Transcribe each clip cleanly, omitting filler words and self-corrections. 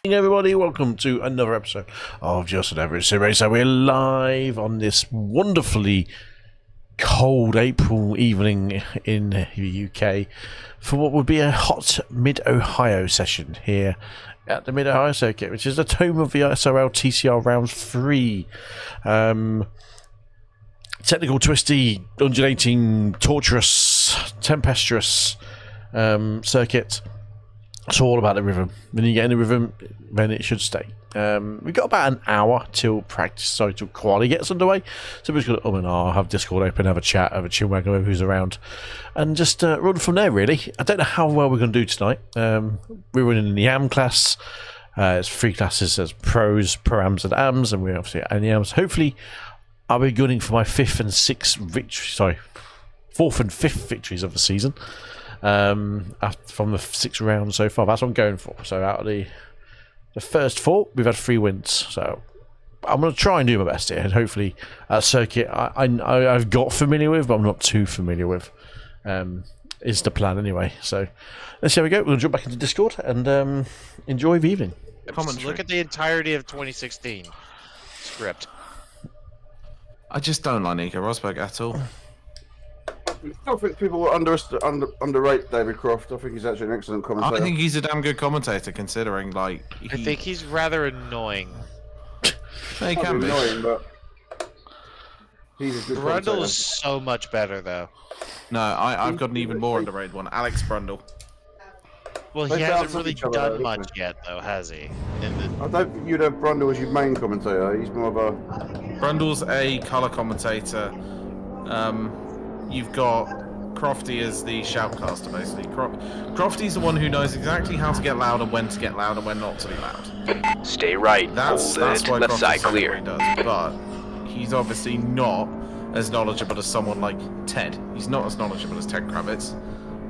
Everybody, welcome to another episode of Just an Average Sim Racer. We're live on this wonderfully cold April evening in the UK for what would be a hot Mid-Ohio session here at the Mid-Ohio circuit, which is the home of the SRL TCR Round 3. Technical, twisty, undulating, torturous, tempestuous circuit. It's all about the rhythm. When you get in the rhythm, then it should stay. We've got about an hour till practice, till quali gets underway. So we're just going to have Discord open, have a chat, have a chill wag over who's around, and just run from there, really. I don't know how well we're going to do tonight. We're running in the AM class. It's 3 classes. There's pros, pro-ams, and AMs, and we're obviously in the AMs. Hopefully, I'll be gunning for my 4th and 5th victories of the season. From the 6 rounds so far. That's what I'm going for. So out of the first 4, we've had 3 wins. So I'm going to try and do my best here, and hopefully a circuit I've got familiar with, but I'm not too familiar with. Is the plan anyway. So let's see how we go. We'll jump back into Discord and enjoy the evening. Look at the entirety of 2016 script. I just don't like Nico Rosberg at all. I don't think people will underrate David Croft. I think he's actually an excellent commentator. I think he's a damn good commentator, considering, like... I think he's rather annoying. He can be. Annoying, but he's a good Brundle is so much better, though. No, I've got an even more underrated one. Alex Brundle. Well, he hasn't really done much yet, though, has he? I don't think you'd have Brundle as your main commentator. He's more of a... Brundle's a colour commentator. You've got Crofty as the shoutcaster, basically. Crofty's the one who knows exactly how to get loud and when to get loud and when not to be loud. Stay right. That's why Crofty's so good what he does. But he's obviously not as knowledgeable as someone like Ted. He's not as knowledgeable as Ted Kravitz.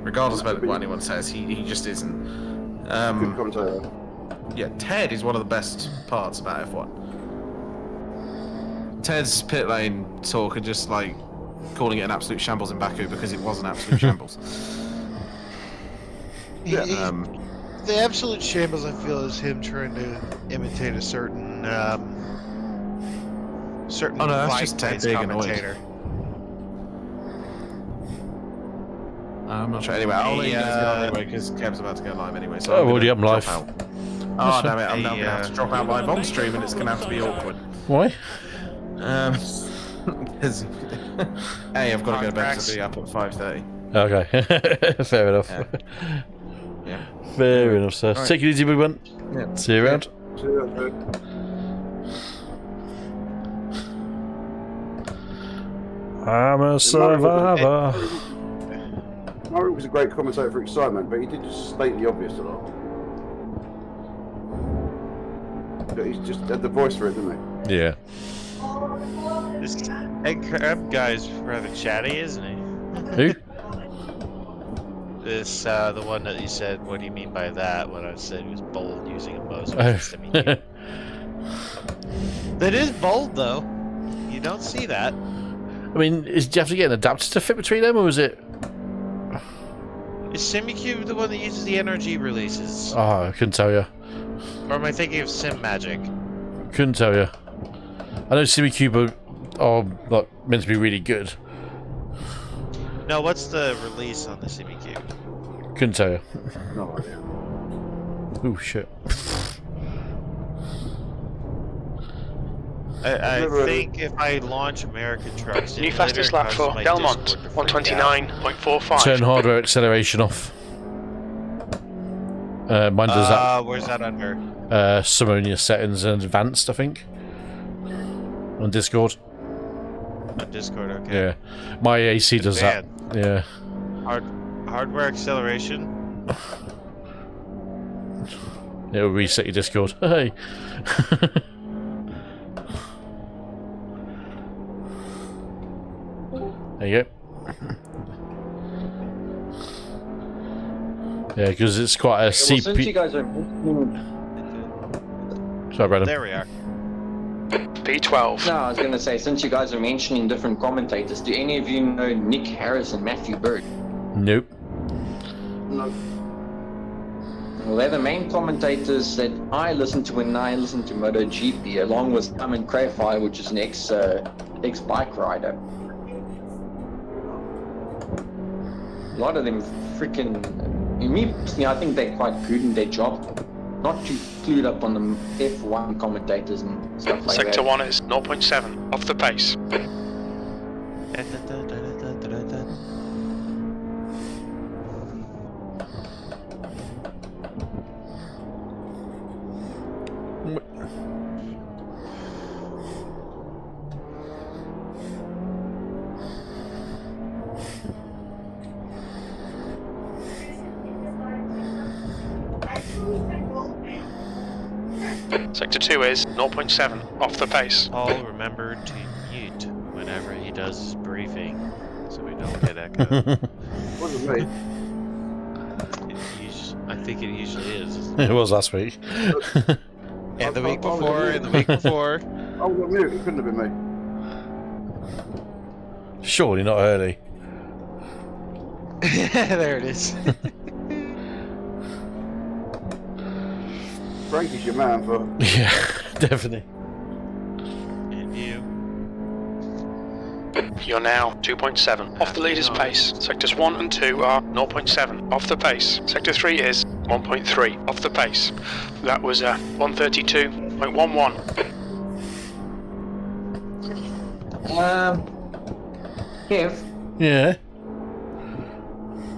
Regardless of what anyone says, he just isn't. Good commentator. Yeah, Ted is one of the best parts about F1. Ted's pit lane talk and just like calling it an absolute shambles in Baku because it was an absolute shambles. Yeah. The absolute shambles, I feel, is him trying to imitate a certain Oh no, that's just Ted being annoyed. I'm not sure. Anyway, I'll let you guys get on anyway because Kev's about to go live anyway. So I'm already up live. Oh damn it! I'm now gonna have to drop out live on stream, and it's gonna have to be awkward. Why? Because hey, I've got to go to bed to be up at 5:30. Okay, fair enough. Yeah. Fair enough, sir. Right. Take it easy, big one. Yeah. See you around. See you later. I'm a survivor. Murray was a great commentator for excitement, but he did just state the obvious a lot. But he's just had the voice for it, didn't he? Yeah. This egg crab guy's rather chatty, isn't he? Who? This, the one that you said, what do you mean by that? When I said he was bold using a bozo. That is bold, though. You don't see that. I mean, do you have to get an adapter to fit between them, or is it... Is SimiCube the one that uses the NRG releases? Oh, I couldn't tell you. Or am I thinking of Sim Magic? Couldn't tell you. I know SimiCube are like, meant to be really good. No, what's the release on the SimiCube? Couldn't tell you. No idea. Oh shit. I think if I launch American Truck New fastest lap for Delmont, 129.45. Turn hardware acceleration off. Mine does that. Where's that under? Simonia settings and advanced, I think. On Discord. On Discord, okay. Yeah, my AC does that. Yeah. Hardware acceleration. It'll reset your Discord. Hey. There you go. Yeah, because it's quite a Well, since you CP. guys are Sorry, Brandon. There we are. P12. no, I was gonna say, since you guys are mentioning different commentators, do any of you know Nick Harris and Matthew Bird? Nope. No. Well, they're the main commentators that I listen to when I listen to MotoGP, along with Simon Crayfire, which is an ex bike rider. A lot of them freaking. Me personally, I think they're quite good in their job. Not too clued up on the F1 commentators and stuff like Sector that. 1 is 0.7 off the pace. Sector 2 is 0.7 off the pace. Paul remembered to mute whenever he does his briefing, so we don't get echo. Wasn't me. I think it usually is. It was last week. And the week before, and the week before. I was on mute. It couldn't have been me. Surely not early. There it is. Frankie's your man for. Yeah, definitely. And you. You're now 2.7 off the leader's pace. Sectors 1 and 2 are 0.7 off the pace. Sector 3 is 1.3 off the pace. That was 132.11. Kev, Yeah.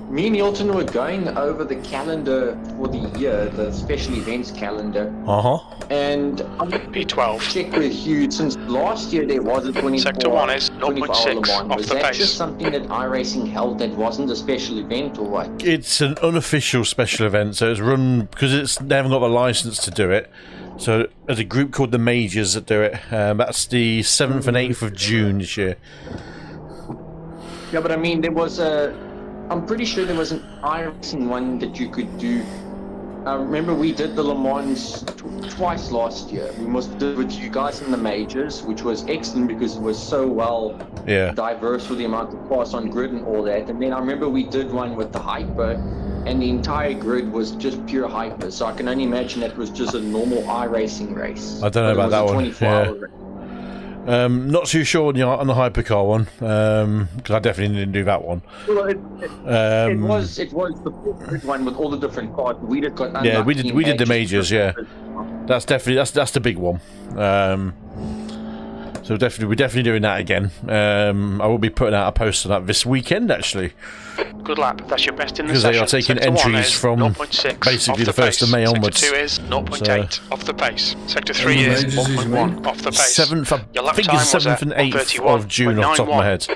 me and Hilton were going over the calendar for the year, the special events calendar, Uh-huh. and I'm P12. check with you, since last year there was a 24 Sector 1 is 24 0.6 hour Le Mans. off Was the that pace. just something that iRacing held that wasn't a special event, or what? It's an unofficial special event, so it's run because they haven't got the license to do it. So there's a group called the Majors that do it. That's the 7th and 8th of June this year. Yeah, but I mean, I'm pretty sure there was an iRacing one that you could do. I remember we did the Le Mans twice last year. We must do it with you guys in the Majors, which was excellent because it was so well Yeah. diverse with the amount of cars on grid and all that. And then I remember we did one with the Hyper, and the entire grid was just pure Hyper. So I can only imagine that was just a normal iRacing race. I don't know about that one. 24-hour race. Not too sure on the hypercar one, because I definitely didn't do that one. Well, it was the grid one with all the different cars. We did got Yeah, we unlucky did the and Majors, yeah. That's definitely that's the big one. So we're definitely doing that again. I will be putting out a post on that this weekend actually, Good lap. That's your best in the because session. they are taking Sector 1 entries is from 0.6 basically off the 1st of May pace. onwards. Sector 2 is 0.8 off the pace. Sector 3 the is Majors is 1.1 off the pace. 7th, Your I lap think time it's was 7th and 8th of June off the top of my head.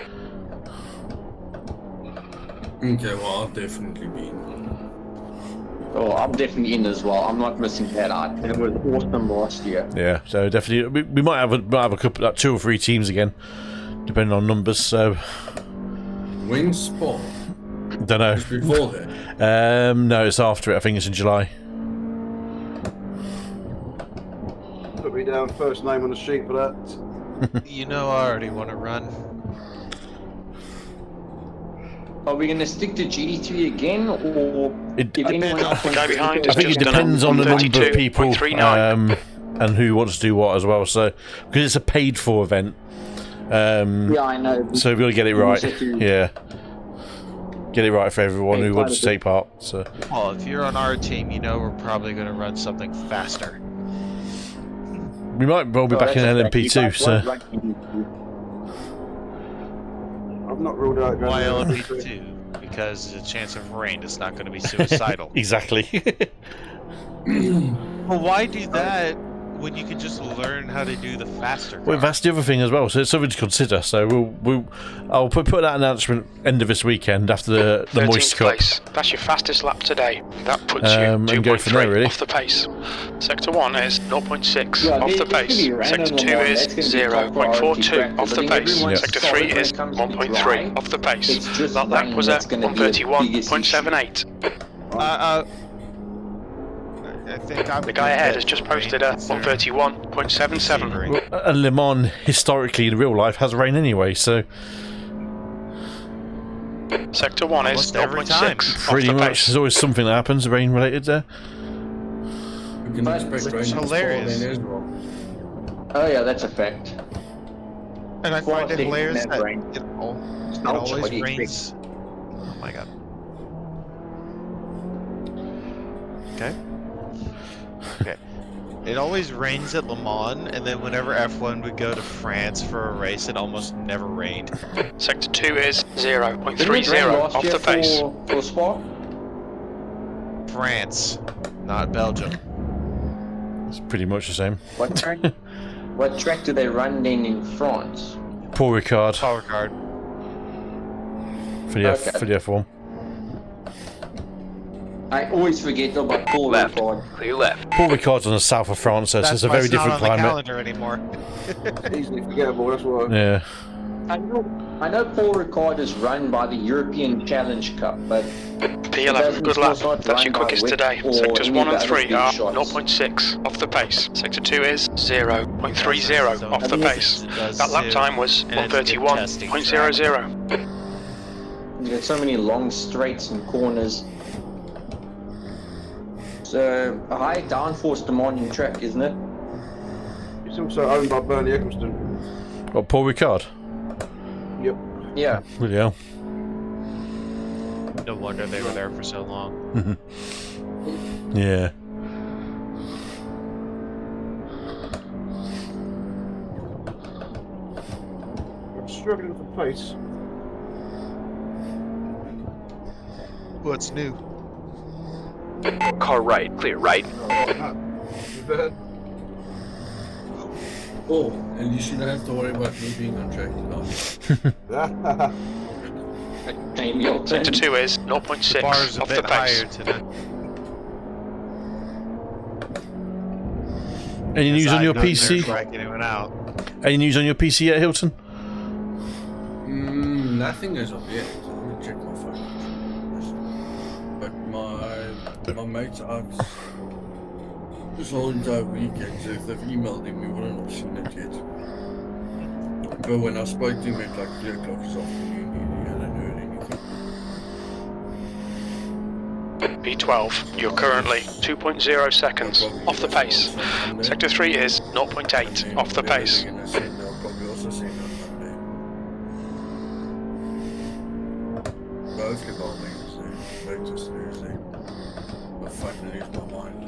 Okay, well, I'll definitely be in. Oh, I'm definitely in as well. I'm not missing that out. It was awesome last year. Yeah, so definitely we might have a couple, like 2 or 3 teams again, depending on numbers. So Wing Sport. don't know. Just before that. No, it's after it. I think it's in July. Put me down first name on the sheet for that. You know I already want to run. Are we going to stick to GD3 again, or It- if anyone else The guy wants to behind go is I think it just done depends on the number of people 132.39. and who wants to do what as well. So because it's a paid-for event, Yeah, I know. so we've got to get it right. Also to- Yeah, get it right for everyone Pay who quite wants a to take part. So Well, if you're on our team, you know we're probably going to run something faster. we might well be Oh, back in that's LMP okay. too. You guys So won't run GD2. I've not ruled out going Why to LMP2? Because the chance of rain is not going to be suicidal. exactly. Well, why do that when you can just learn how to do the faster car. Well, that's the other thing as well. So it's something to consider. So I'll put that announcement end of this weekend after the Moist 13th Cup. place. That's your fastest lap today. That puts you And go from there, 2.3 really. off the pace. Sector 1 is 0.6 Yeah, off the there's gonna pace. be random Sector 2 one. is That's gonna be top priority 0.42 track, off but the I think pace. everyone's Sector solid 3 when is it comes to 1.3 dry. off the pace. It's just That lap rain was that's at gonna be the biggest 131.78. I think I'm The guy ahead has just posted a 131.77. And Le Mans, historically in real life, has rain anyway, so Sector 1 is Almost every 0.6 time. off pretty the much pace. there's always something that happens rain related there. We can expect rain to fall hilarious. then as well. Oh yeah, that's a fact. And I find it Well, hilarious never that rain. it Ouch, always what do you rains. Oh my god. Okay. Okay. It always rains at Le Mans, and then whenever F1 would go to France for a race, it almost never rained. Sector 2 is Didn't it rain 0.30 last off year the pace. for Spa? France, not Belgium. It's pretty much the same. What track? What track do they run in France? Paul Ricard Power card. for the Okay. for the F1. I always forget about Paul Left. Ricard. Clear left. Paul Ricard's on the south of France, so it's a why very it's not different on the climate. calendar anymore. Easily forgettable, that's why. Yeah. I know Paul Ricard is run by the European Challenge Cup, but P11, good lap. It's not That's your run by quickest Wick today. or Sectors any 1 of and the 3 other are big shots. 0.6 off the pace. Sector 2 is 0.30 off the pace. That lap time was And it's good testing 131.00. you got so many long straights and corners. So a high downforce demanding track, isn't it? It's also owned by Bernie Eccleston. What, Paul Ricard? Yep. Yeah. Bloody hell. No wonder they were there for so long. Yeah. I'm struggling for pace. What's new? Car right. Clear right. Oh, and you shouldn't have to worry about me being on track tonight. Maybe I'll turn. Sector 2 is Bar's 0.6 a off the bit pace. higher today. Any news on your I've known PC? they're striking anyone out. Any news on your PC yet, Hilton? Nothing as of yet. Let me check my phone. But my mates out this whole entire weekend, so if they've emailed him, we wouldn't have seen it yet. But when I spoke to him at like 3 o'clock this afternoon, he hadn't heard anything. P12, you're currently 2.0 seconds off the pace. Sector 3 is 0.8 off the pace. They'll probably also send on Monday. Both get on Wednesday, latest Thursday. But fucking lose my mind.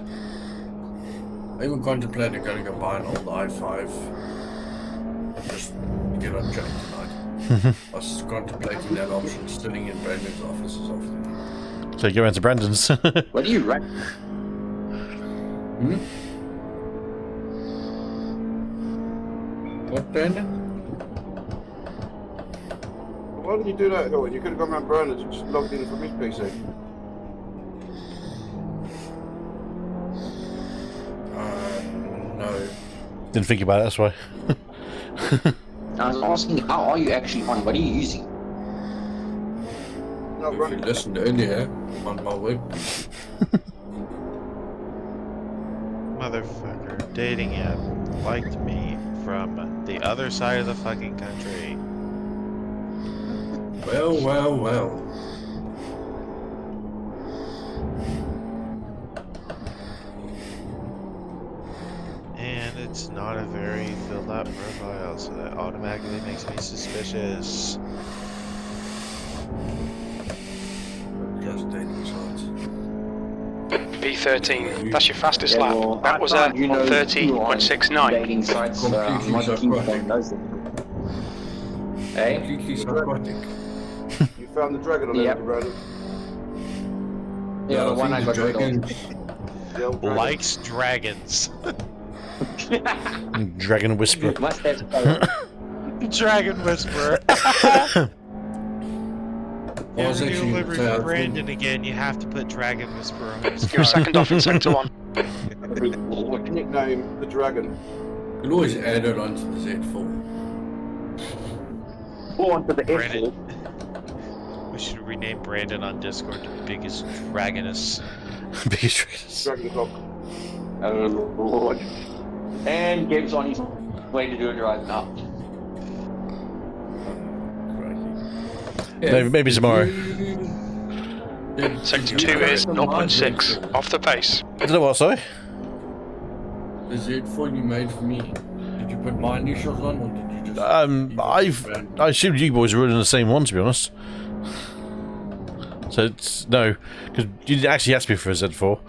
I even contemplated going to go buy an old i5. Just to get on track tonight. I was contemplating that option, sitting in Brandon's office this afternoon. So you go round to Brandon's. What do you run? What, Brandon? Why did you do that, Hilton? You could have gone around Brandon's and just logged in from his PC. No. Didn't think about it, that's why. I was asking, how are you actually on? What are you using? Not If you running. listened earlier, I'm on my web. Motherfucker, dating app liked me from the other side of the fucking country. Well, well, well. And it's not a very filled out profile, so that automatically makes me suspicious. Just dating sites. P13, that's your fastest Yeah, lap. well, That I was found a you know who on 130.69. dating sites, I'm not Completely keen on psychotic. those. Hey? Completely psychotic. You found the dragon on Yep. there, Brandon. Yeah, the I one I think got the rid of. dragons. The old dragon. Likes dragons. Dragon Whisperer. Mustache color. Dragon Whisperer. I was If you actually deliver gonna say, I think- Brandon again, you have to put Dragon Whisperer on his You're a car. second off in sector 1. Nickname the dragon. You can always add it onto the Z4. Go on to the Brandon. F4. We should rename Brandon on Discord to Biggest Dragonus. Biggest traders. Dragon cock. Oh lord. And Gabe's on his way to do a drive now. Maybe tomorrow. Sector 2 is 0.6 off the pace. I don't know what, sorry? The Z4 you made for me. Did you put my initials on, or did you just? I assumed you boys were running the same one, to be honest. So it's no, because you didn't actually ask me for a Z4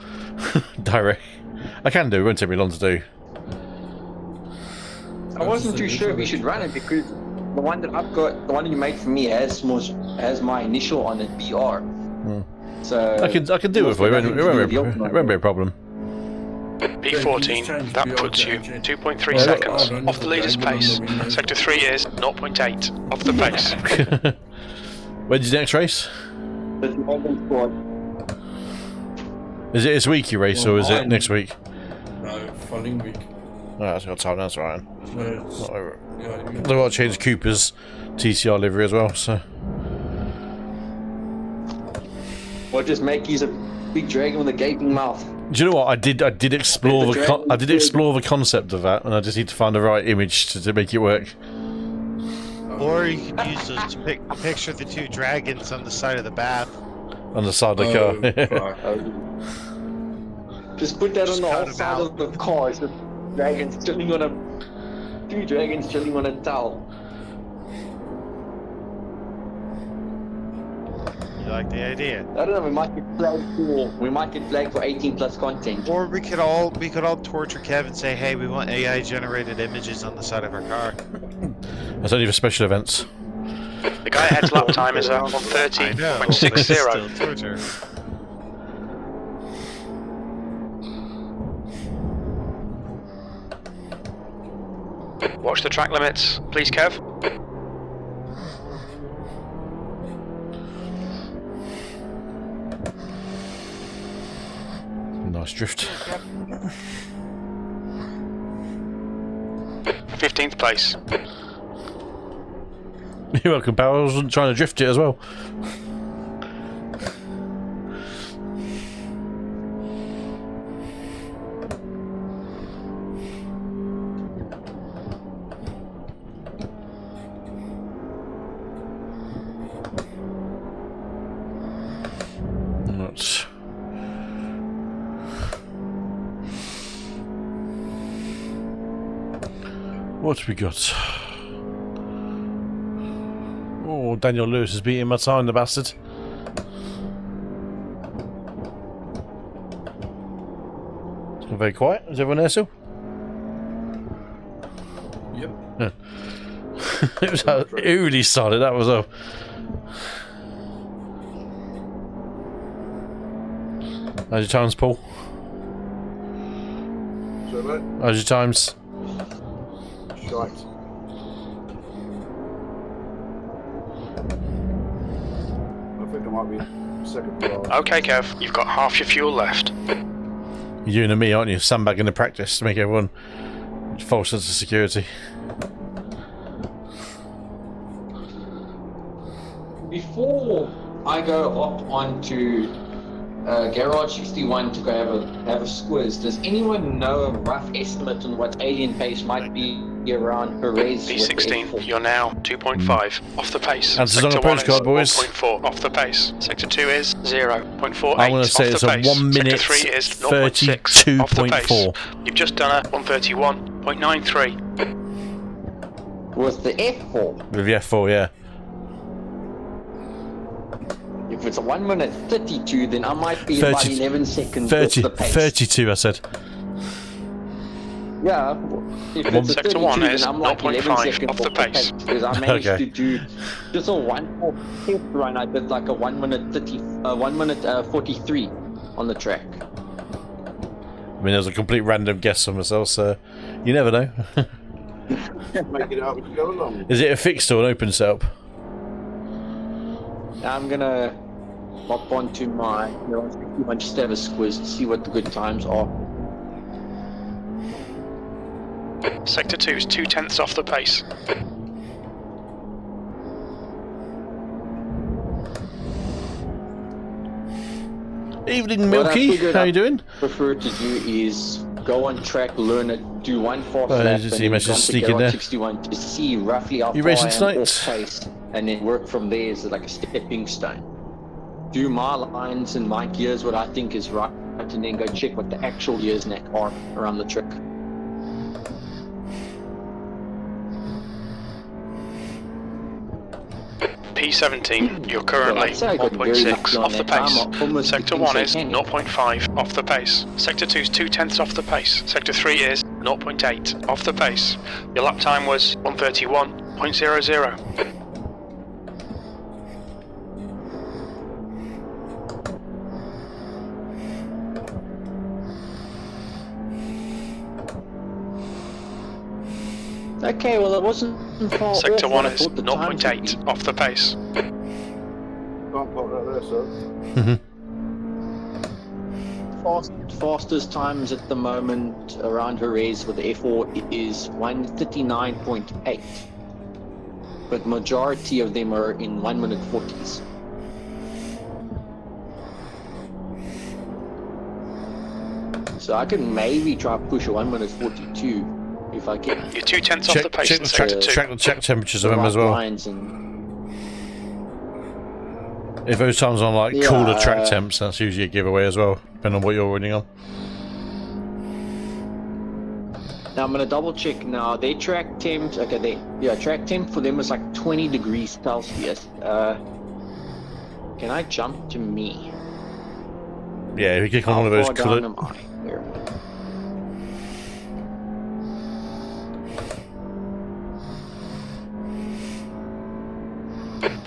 direct. I can do. It won't take me long to do. I wasn't too sure if we should run it because the one that I've got, the one you made for me has my initial on it, BR. So I can do it for you. It won't be a problem. B14, that puts you 2.3 seconds off the leader's pace. Sector 3 is 0.8 off the pace. When's your next race? That's the Open squad. Is it this week you race, or is it next week? No, following week. Oh, that's got time. That's alright. So it's, yeah, They've got to change Cooper's TCR livery as well. So Or just make use of big dragon with a gaping mouth. do you know what I did? I did explore the concept of that, and I just need to find the right image to make it work. Or you could use those to picture the two dragons on the side of the bath. On the side of the car. Just put that Just on the cut 'em outside out. of the car. It's just dragons chilling on a... Two dragons chilling on a towel. You like the idea? I don't know, we might get flagged for 18 plus content. Or we could all torture Kev and say, hey, we want AI generated images on the side of our car. That's only for special events. The guy ahead's lap time is I know, but it's 130.60. still torture. Watch the track limits, please, Kev. Nice drift. 15th place. You're welcome, pal. I was trying to drift it as well. Right. What have we got? Oh, Daniel Lewis is beating my time, the bastard. It's gone very quiet. Is everyone there still? Yep. It was how it really started, that was all. How's your times, Paul? So mate, How's your times? shite. I think I might be second last. Okay, Kev, you've got half your fuel left. You're doing a me, aren't you? Sandbagging the practice to make everyone false sense of security. Before I go up onto Garage 61 to go have a squiz, does anyone know a rough estimate on what alien pace might be around Perez? with B16, F4? you're now 2.5 off the pace. Answers on the Sector 1 is postcard, boys. 1.4 off the pace. Sector 2 is 0.48 I want to say off it's the a pace. 1 minute Sector 3 is 0.6 off the pace. 32.4. You've just done a 131.93. With the F4, With the F4, yeah. if it's a 1 minute 32, then I might be about 11 seconds off 30, the pace. 32, I said. Yeah, if it's a Sector 32, one then is I'm like 11 0.5 seconds off the pace. Because I managed Okay. to do just a 1 test run. I did like a 1 minute 43 on the track. I mean, there's a complete random guess on myself, so You never know. Make it up as you go along. Is it a fixed or an open setup? I'm gonna hop onto my just have a squiz to see what the good times are. Sector 2 is 2/10 off the pace. Evening, What I Milky. figured How I you doing? prefer to do is go on track, learn it, do one fast Oh, lap, just and see then messages jump to sneaking Garage there. 61 to see roughly how You far racing I am tonight? off pace, and then work from there as like a stepping stone. Do my lines and my gears what I think is right, and then go check what the actual gears neck are around the trick. P17, you're Well, currently I'd say I got very 1.6 lucky on off the that. I'm pace. almost Sector thinking 1 is satanic. 0.5 off the pace. Sector 2 is 2/10 off the pace. Sector 3 is 0.8 off the pace. Your lap time was 1:31.00. Okay, well, it wasn't far Sector off 1 what I is thought the time would 0.8 be. off the pace. Can't pop that there, sir. Fastest times at the moment around Jerez with the F4 is 1:39.8, but majority of them are in 1 minute 40s. So I could maybe try to push a 1 minute 42 if I get You're 2/10 off the pace Check in the Sector 2. check the check temperatures the of them right as well. lines and If those times on like Yeah, cooler track temps, that's usually a giveaway as well, depending on what you're running on. now I'm gonna double check now. Their track temps, okay, track temp for them is like 20 degrees Celsius. Can I jump to me? Yeah, if you click on How one of those far colour, down am I? Where am I?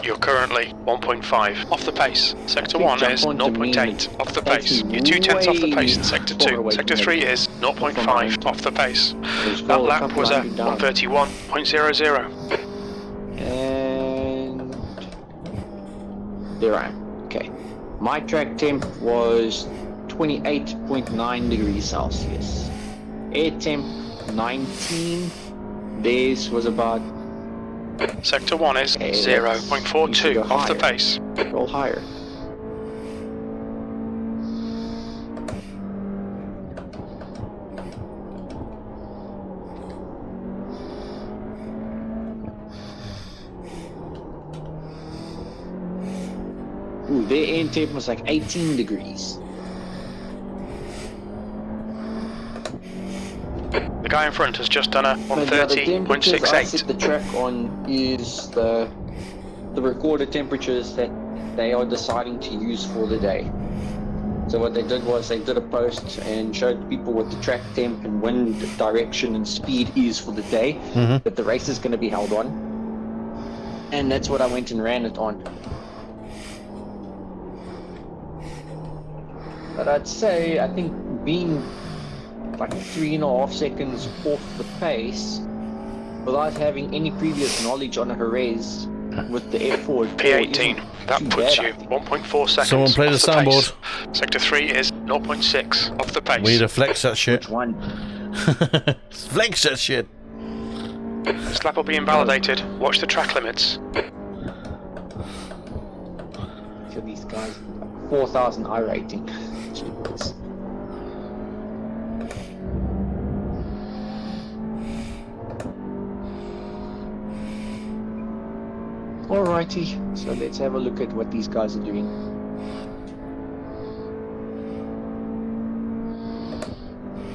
You're currently 1.5 off the pace. Sector think 1 jump is onto me 0.8 off the takes pace. me You're 2/10 off the pace in way Sector far 2. away Sector from 3 it. is 0.5 off the pace. There's That a lap couple was a hundred down. 1:31.00. And there I am. Okay. My track temp was 28.9 degrees Celsius. Air temp 19. Theirs was about Sector 1 is Okay, 0.42 let's off the go higher. pace. roll higher. Ooh, their air temp was like 18 degrees. The guy in front has just done a But the temperatures I set 130.68. the track on is the recorded temperatures that they are deciding to use for the day. So what they did was they did a post and showed people what the track temp and wind direction and speed is for the day that the race is going to be held on. And that's what I went and ran it on. But I'd say, I think being like 3.5 seconds off the pace without having any previous knowledge on a Jerez with the F4 P18, that puts you 1.4 seconds Someone play the off soundboard. pace. Sector 3 is 0.6 off the pace. we need to flex that shit. Which one? Flex that shit. This lap will be invalidated. Watch the track limits. So these guys, 4,000 iRating. Jeez. Alrighty, so let's have a look at what these guys are doing.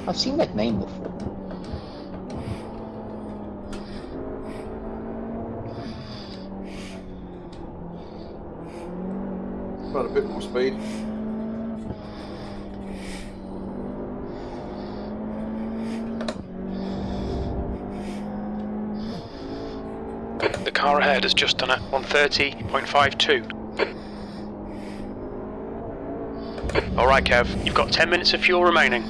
I've seen that name before. About a bit more speed. The car ahead has just done a 130.52. Alright Kev, you've got 10 minutes of fuel remaining.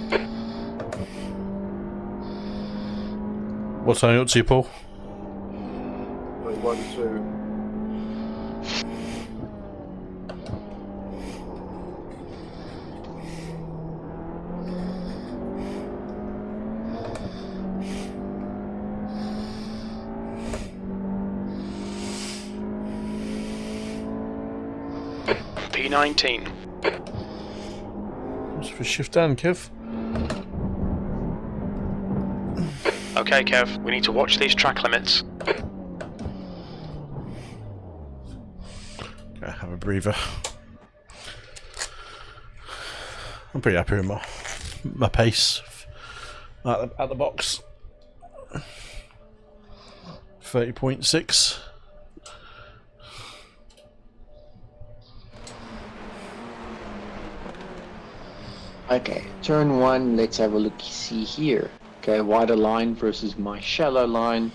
What's I up to, Paul? 1, 2. P19. What's for shift down, Kev? Okay, Kev, we need to watch these track limits. Yeah, have a breather. I'm pretty happy with my pace at the box. 30.6. Okay, turn 1, let's have a look see here. Okay, wider line versus my shallow line.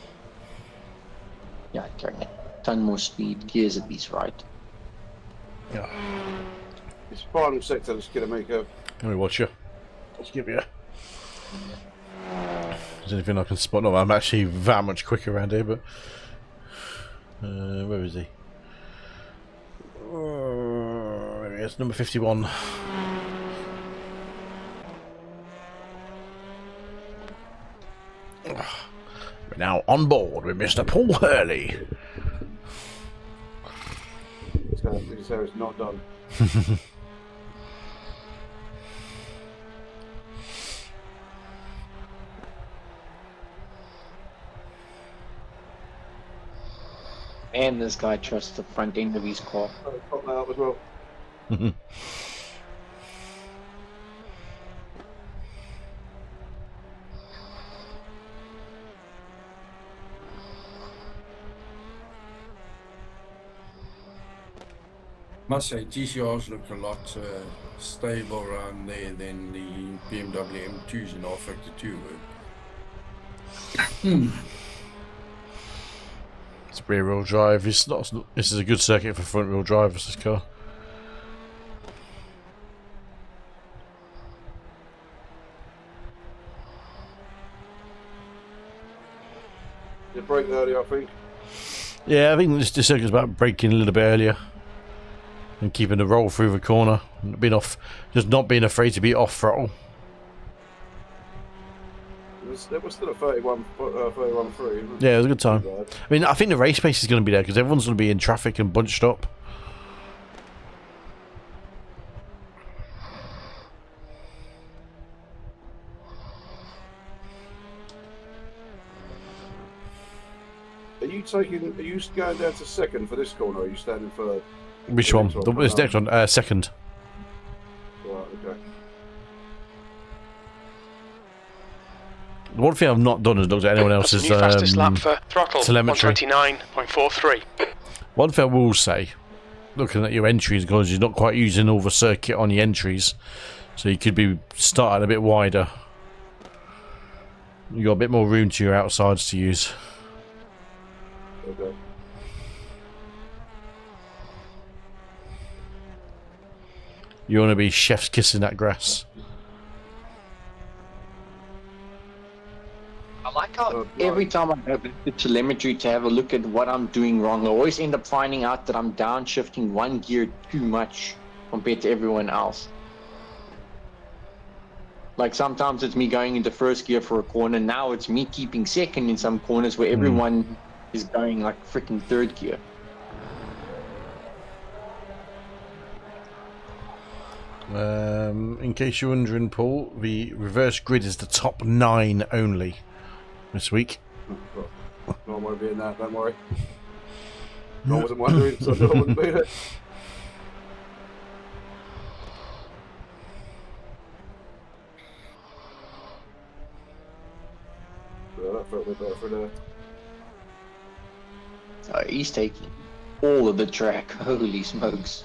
Yeah, turn it. Ton more speed, gears at least right. Yeah. It's final sector that's going to make a... Let me watch you. Let's give you. Is there anything I can spot? No, I'm actually that much quicker around here, but where is he? There he is, number 51. We're now on board with Mr. Paul Hurley. So it's not done. And this guy trusts the front end of his car. Got that up as well. Must say, TCRs look a lot stable around there than the BMW M2s and R52 would. It's rear wheel drive. It's not. This is a good circuit for front wheel drive. This car. It broke earlier, I think. Yeah, I think this circuit's about braking a little bit earlier and keeping the roll through the corner, being off, just not being afraid to be off throttle. It was still a 31.3. Yeah, it was a good time. I mean, I think the race pace is going to be there because everyone's going to be in traffic and bunched up. Are you going down to second for this corner, or are you standing third? Which one? This next one, second. Right, okay. The one thing I've not done is looked at anyone else's New fastest lap for throttle, telemetry. 129.43. One thing I will say, looking at your entries, because you're not quite using all the circuit on the entries, so you could be starting a bit wider. You got a bit more room to your outsides to use. Okay. You want to be chef's kissing that grass. I like how every time I go back to telemetry to have a look at what I'm doing wrong, I always end up finding out that I'm downshifting one gear too much compared to everyone else. Like sometimes it's me going into first gear for a corner, now it's me keeping second in some corners where everyone is going like freaking third gear. In case you're wondering, Paul, the reverse grid is the top 9 only this week. No one won't be in that, don't worry. I wasn't wondering, so no one wouldn't be it. Yeah, that felt a bit better for there. Oh, he's taking all of the track, holy smokes.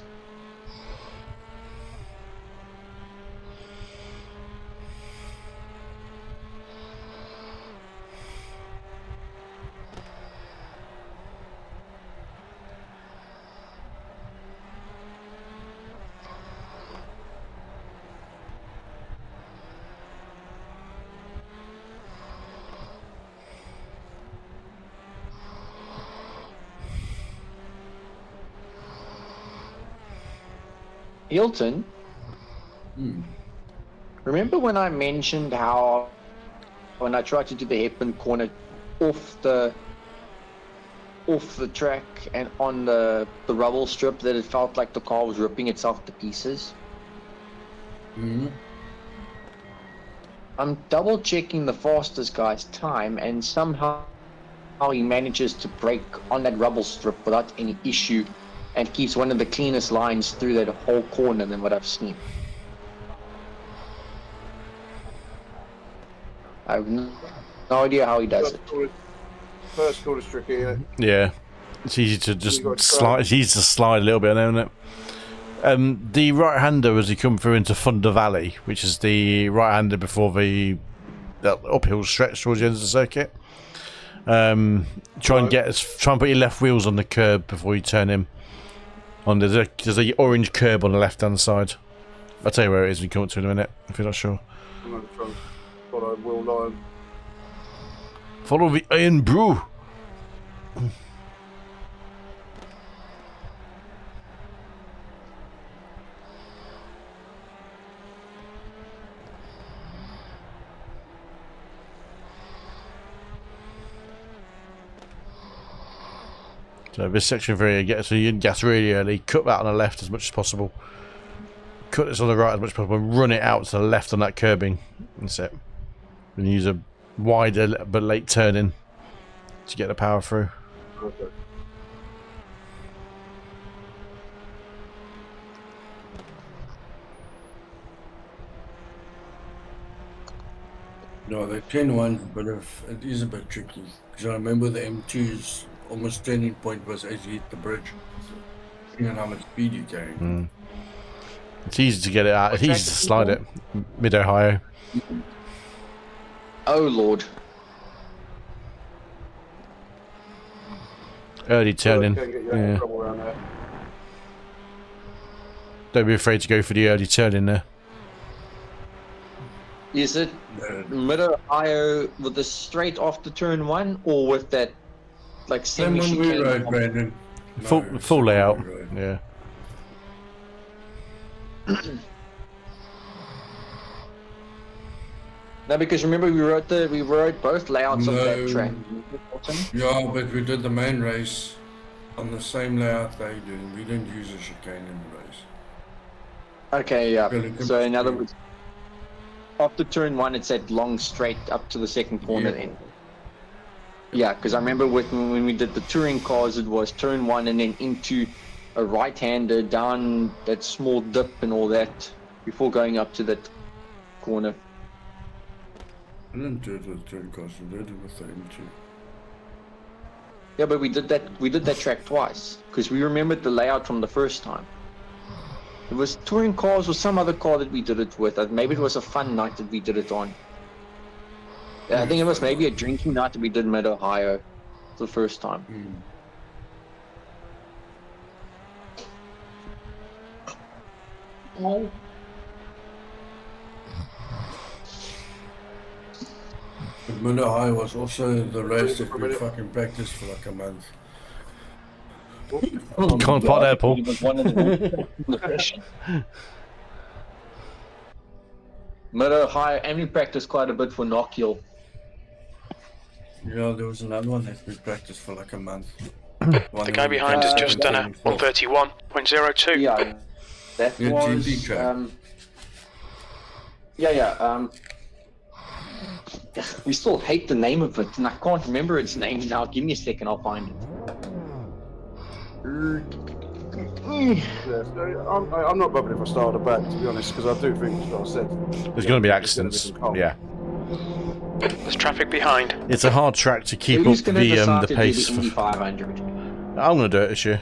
Hilton, remember when I mentioned how when I tried to do the hairpin corner off the track and on the rubble strip that it felt like the car was ripping itself to pieces? I'm double checking the fastest guy's time, and somehow he manages to brake on that rubble strip without any issue and keeps one of the cleanest lines through that whole corner than what I've seen. I have no idea how he does it. First corner's tricky, isn't it? Yeah, it's easy to just You got to slide. It's easy to slide a little bit, isn't it? The right-hander as you come through into Thunder Valley, which is the right-hander before the uphill stretch towards the end of the circuit. Try and put your left wheels on the curb before you turn in. There's a orange curb on the left-hand side. I'll tell you where it is when you come up to it in a minute if you're not sure. I'm going to try and follow Will Line. Follow the iron brew. So this section where you get so you gas really early, cut that on the left as much as possible. Cut this on the right as much as possible and run it out to the left on that curbing. That's it. And use a wider but late turning to get the power through. Okay. No, the 10-1's it is a bit tricky. Because I remember the M2's almost turning point was as you hit the bridge. Depending on how much speed you're carrying. It's easy to get it out. It's easy to slide it. Mid-Ohio. Oh Lord. Early turning. Can't get you out of Yeah. trouble around there. Don't be afraid to go for the early turning there. Is it mid-Ohio with the straight after turn one, or with that like Same one we semi-chicane? rode, Brandon. Full No, full same one layout. we rode. Yeah. No, because remember we rode both layouts of that No. track. Yeah, but we did the main race on the same layout they do. We didn't use a chicane in the race. Okay, yeah. Really good So in other speed. words, after turn one, it's that long straight up to the second corner. Yeah. Then. Yeah, because I remember when we did the touring cars, it was turn one and then into a right-hander down that small dip and all that before going up to that corner. I didn't do it with turn cost, we did it with the M2. Yeah, but we did that track twice because we remembered the layout from the first time. It was touring cars or some other car that we did it with. Maybe it was a fun night that we did it on. Yeah, I think it was maybe a drinking night that we did mid-Ohio the first time. But Mid-High was also the race that we fucking practiced for like a month. Can't pot there, Paul. It was one of the mid-Ohio, and we practiced quite a bit for Knockhill. Yeah, there was another one that we practiced for like a month. The guy behind has just done a 131.02. Yeah, that Yeah, was. GP track. We still hate the name of it, and I can't remember its name now. Give me a second, I'll find it. Yeah, so I'm not bothered if I start at the back, to be honest, because I do think, as I said, There's going to be it's gonna be accidents. some cold. Yeah. There's traffic behind. It's a hard track to keep Who's up gonna the decide the to do pace. the Indy 500? I'm going to do it this year.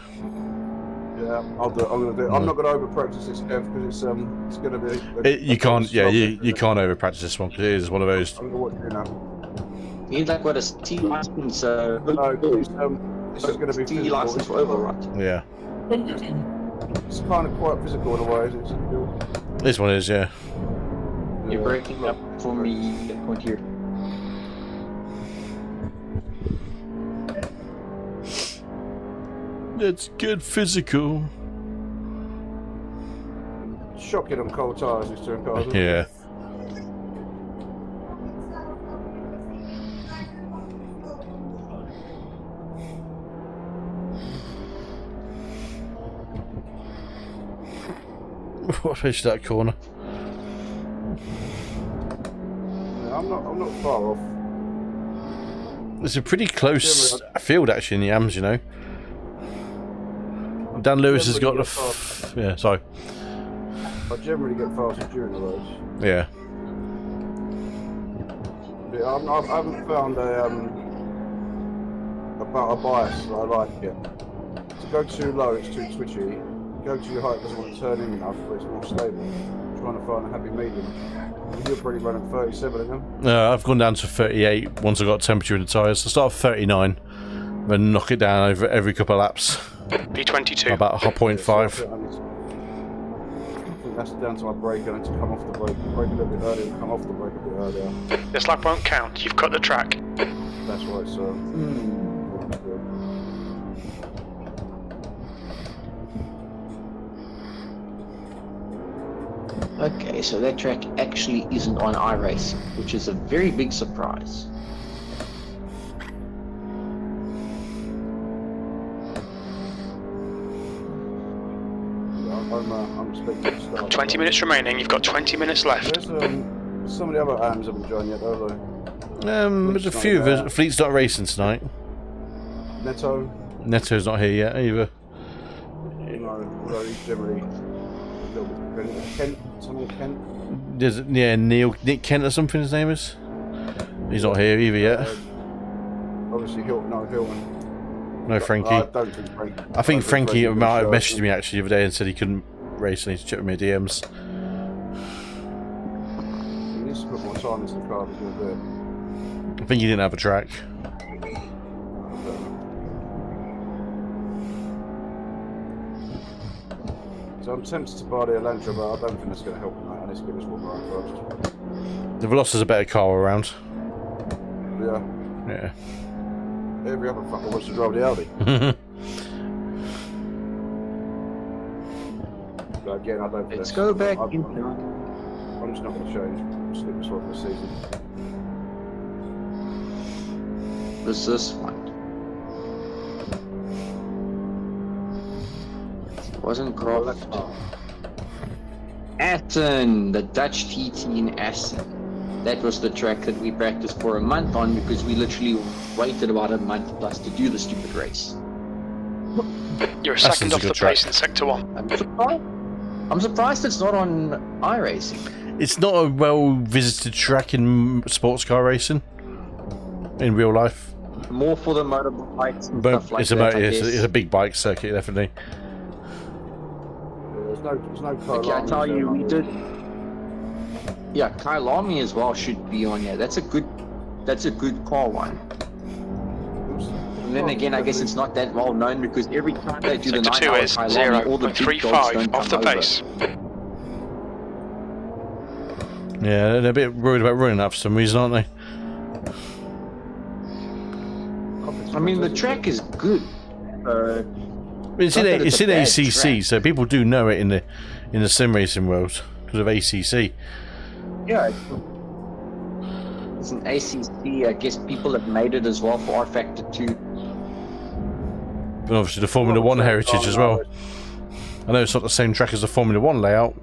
Yeah, I'll do it. I'm going to do it. I'm not going to over practice this, Kev, because it's going to be. You can't. Yeah, you can't over practice this one because it is one of those. I'm going to watch you now. You need like what a T license, No, this is going to be T physical. license for over, right? Yeah. It's kind of quite physical in a way. It's, This one is. Yeah. You're breaking up for me. I can't hear. Let's get physical. shocking on cold tyres, these two cars. Isn't it? Yeah. What is that corner? Yeah, I'm not far off. It's a pretty close field actually in the AMs, you know. Dan Lewis has got the. Yeah, sorry. I generally get faster during the roads. Yeah. Yeah, I haven't found a bias that I like yet. To go too low, it's too twitchy. Go too high, it doesn't want to turn in enough, but it's more stable. I'm trying to find a happy medium. You're probably running 37 in them. I've gone down to 38 once I got temperature in the tyres. I start at 39, then knock it down over every couple of laps. P22. About 0.5. I think that's down to my brake. I need to come off the brake a little bit earlier and come off the brake a bit earlier. This lap won't count. You've cut the track. That's right, so. Okay, so that track actually isn't on iRacing, which is a very big surprise. I'm expecting to start. 20 minutes remaining. You've got 20 minutes left. There's some of the other AMs haven't joined yet, have they? There's a few of us. Fleet's not racing tonight. Netto? Neto's not here yet either. No, although he's generally a little bit dependent. Kent? Someone Kent? There's, yeah, Nick Kent or something his name is. He's not here either yet. Obviously, Hillman. No Frankie. I don't think Frankie. I think Frankie might have was messaged me actually the other day and said he couldn't race and he's checked my DMs. He needs to put more time into the car if he's going to do it. I think he didn't have a track. So I'm tempted to buy the Elantra, but I don't think that's going to help him, mate. I need to get this one right first. The Veloci's a better car around. Yeah. Yeah. Every other fucker wants to drive the Audi. But again, I don't think Let's that's- go back I'm in. just not going to change. Stick this one for the season. Was this one? It wasn't Croft. Assen, the Dutch TT in Assen. That was the track that we practiced for a month on because we literally waited about a month plus to do the stupid race. You're a Aston's second a off good the track. pace in Sector 1. I'm surprised it's not on iRacing. It's not a well visited track in sports car racing in real life. More for the motorbikes and But stuff like it's that. I it's guess. a big bike circuit, definitely. There's no car. Okay, I tell you, we did. Yeah, Kailami as well should be on here. That's a good car one. And then again, I guess it's not that well known because every time they do the Sector 2 9-hour is Kailami, all the big dogs 0.35 don't off the come over. pace. Yeah, they're a bit worried about running that for some reason, aren't they? I mean, the track is good. It's Not that it's it's a in bad ACC, track. so people do know it in the sim racing world because of ACC. Yeah, it's an ACC. I guess people have made it as well for R Factor 2. And obviously the Formula 1 heritage as well. I know it's not the same track as the Formula 1 layout,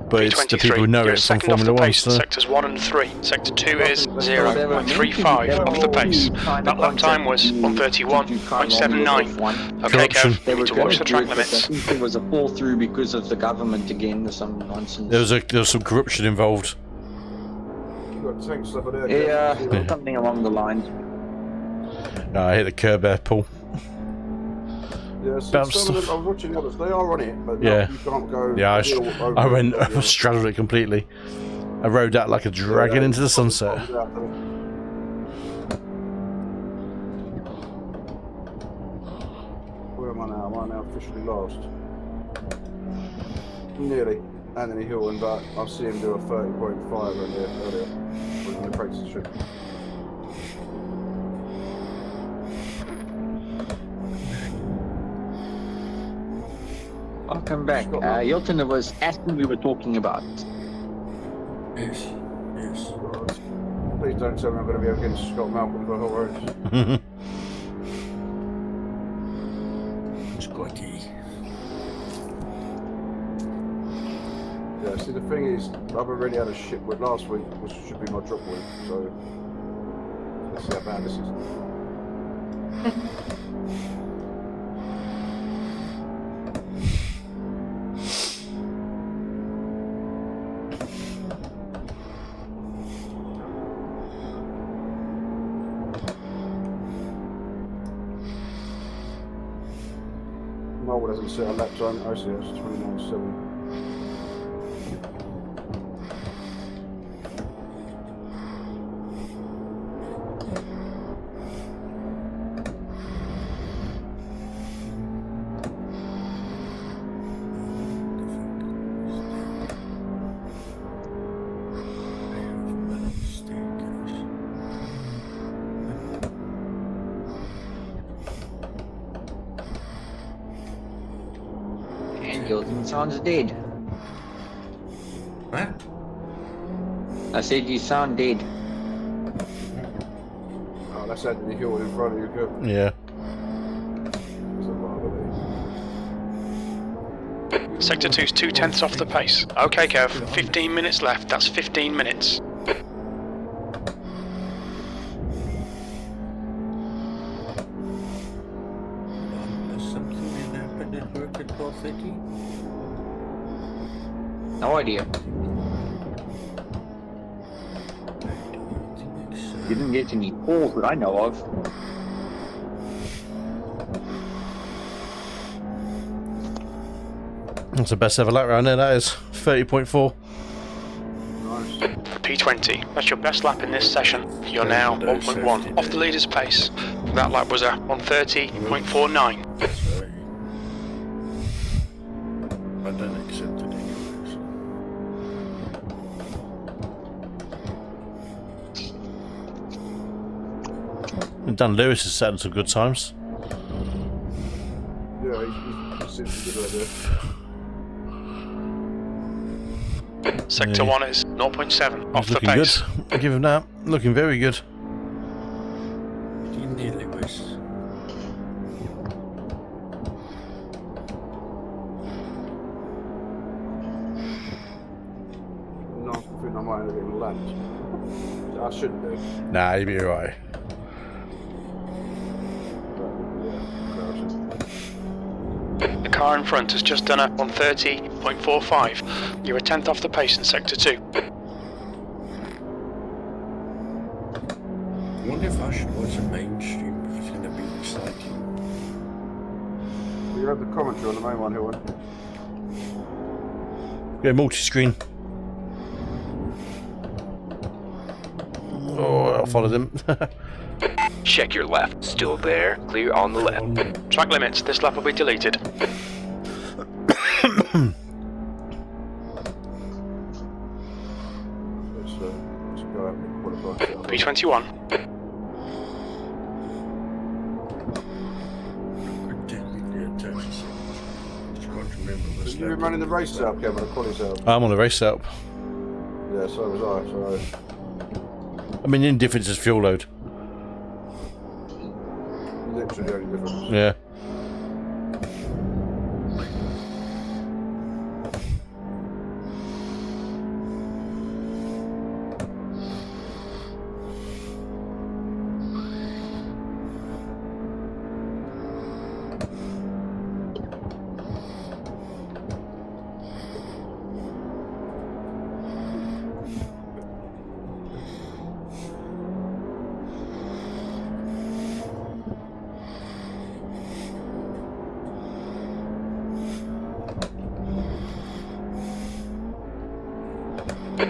but it's the people who know You're it from second off the Formula 1. pace in So. Sectors 1 and 3. Sector 2 is 0.35 off the pace. That lap time was 1:31.79. Okay, Corruption. Kev, you need to watch the track limits. I think there was a fall through because of the government again, or some nonsense. There was some corruption involved. You've got tanks over there. Yeah, Kent. something along the lines. I hit the curb there, Paul. Yeah, so Bounced some of off. them, I was watching the others. They are on it, but Yeah. no, you can't go. Yeah, over I went, it. I straddled it completely. I rode that like a dragon into the sunset. Where am I now? Am I now officially lost? Nearly. Anthony Hilton, but I'll see him do a 30.5 earlier in the practice trip. Welcome back. Hilton, it was Aston we were talking about. Yes. Yes. Please don't tell me I'm going to be against Scott Malcolm for a whole race. Scotty. Yeah, see the thing is, I've already had a shit week last week, which should be my drop week, so let's see how bad this is. Marvel doesn't set a lap time, OCS 29.7. And Hilton sounds dead. What? I said you sound dead. Oh, that's Anthony Hill in front of you, good. Yeah. It's a liability. Sector 2's 2/10 off the pace. Okay, Kev, 15 minutes left. That's 15 minutes. Has something happened at work at 12:30? No idea. You didn't get any calls that I know of. That's the best ever lap round there, that is. 30.4. Nice. P20. That's your best lap in this session. You're now 1.1 off the leader's pace. That lap was a 130.49. That's right. I don't accept it anyways. And Dan Lewis is setting some good times. Yeah, he's sitting good right there. Sector 1 is 0.7 off He's the looking pace. good. I'll give him that. Looking very good. Dean Lewis. No, I think I might end up getting lapped. I shouldn't do. Nah, you'll be alright. But, yeah, The car in front has just done a 130.45. You're a 10th off the pace in Sector 2. I wonder if I should watch a mainstream if it's going to be exciting. you have the commentary on the main one, Hill. Yeah, multi-screen. Oh, I followed him. Check your left. Still there. Clear on the left. Track limits. This lap will be deleted. Let's go out and qualify. P21. Good technically attached. Just got to remember this. Have you been running the race out, Kevin, or quality out? I'm on the race setup. Yeah, so was I, so... I mean, the only difference is fuel load. Literally the only difference. Yeah.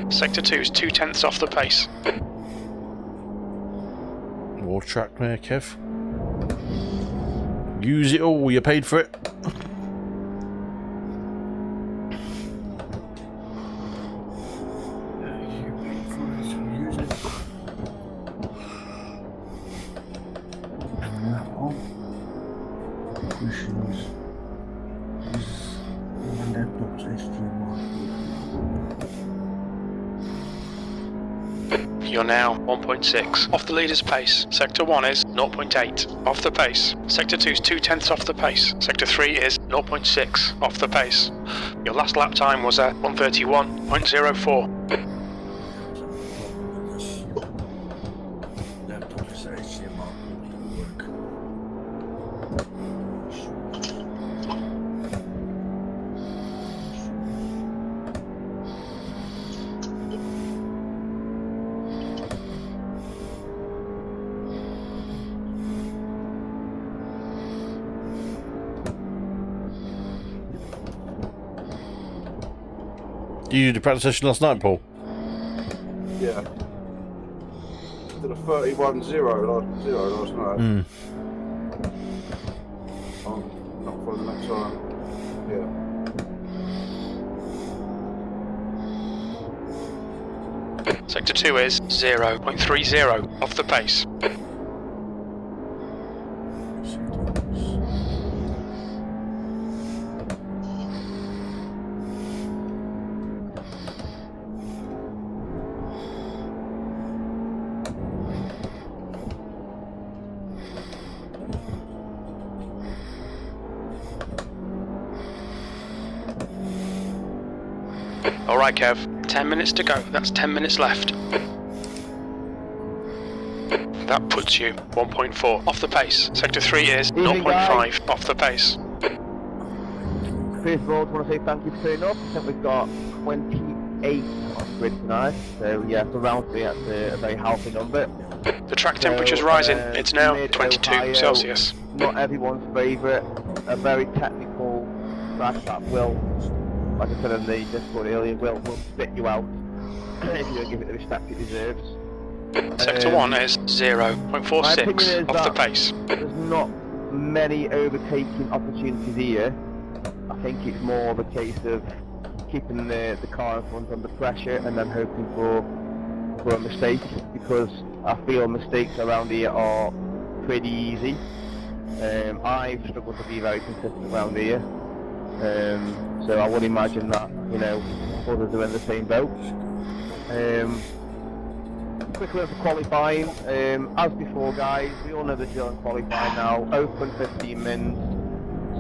Sector 2 is 2/10 off the pace. More track there, Kev. Use it all, you paid for it. You paid for it, so use it. Now, questions. You're now 1.6 off the leader's pace. Sector 1 is 0.8 off the pace. Sector 2 is 2/10 off the pace. Sector 3 is 0.6 off the pace. Your last lap time was at 1:31.04. You did the practice session last night, Paul? Yeah. Did a 31-0 last night. Not for the next time. Yeah. Sector 2 is 0.30 off the pace. Alright Kev, 10 minutes to go, that's 10 minutes left. That puts you 1.4 off the pace. Sector 3 is 0.5 off the pace. First of all, I want to say thank you for turning up. I think we've got 28 on the grid tonight, so yeah, for round 3 that's a very healthy number. The track temperature's rising, it's now 22 Ohio, Celsius. Not everyone's favourite, a very technical track that will, like I said in the Discord earlier, will spit you out if you don't give it the respect it deserves. Sector 1 is 0.46 off the pace. There's not many overtaking opportunities here. I think it's more of a case of keeping the car in front under pressure and then hoping for a mistake, because I feel mistakes around here are pretty easy. I've struggled to be very consistent around here. So I would imagine that, you know, others are in the same boat. Quickly on to qualifying. As before, guys, we all know the drill in qualifying now. Open 15 mins.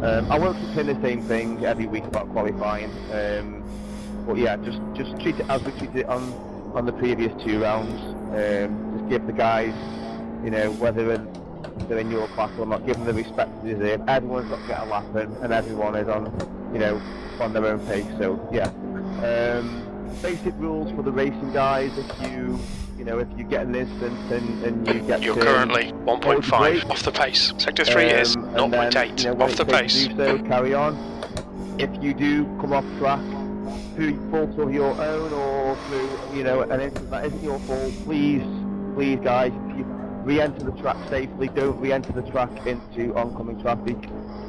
I won't keep saying the same thing every week about qualifying. But yeah, just treat it as we treated it on the previous 2 rounds. Just give the guys, you know, whether they're in your class or not, give them the respect they deserve. Everyone's got to get a lap in, and everyone is on, you know, on their own pace. So yeah, basic rules for the racing guys. If you get an instance and you get You're currently 1.5 off the pace. Sector 3 is 0.8 off the pace. Do so, carry on. If you do come off track through fault of your own or through, you know, an instance that isn't your fault, please guys, if you re-enter the track safely, don't re-enter the track into oncoming traffic.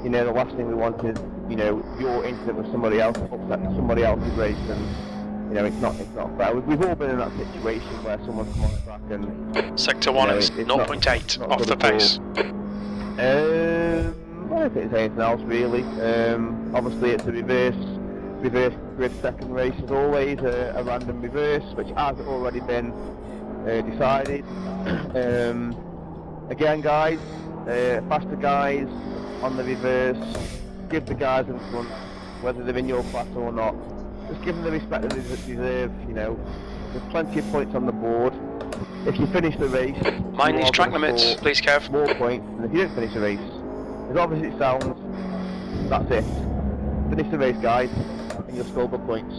You know, the last thing we want is, you know, your incident with somebody else upsetting somebody else's race, and you know, it's not fair. We've all been in that situation where someone's come on the track and Sector 1 is 0.8 off the pace. I don't think it's anything else really. Obviously it's a reverse grid second race as always, a random reverse, which has already been decided. Again guys, faster guys on the reverse, give the guys in front, whether they're in your class or not, just give them the respect that they deserve. You know, there's plenty of points on the board. If you finish the race, mind these track limits, please Kev. More points than if you don't finish the race. As obvious as it sounds, that's it. Finish the race guys, and you'll score good points.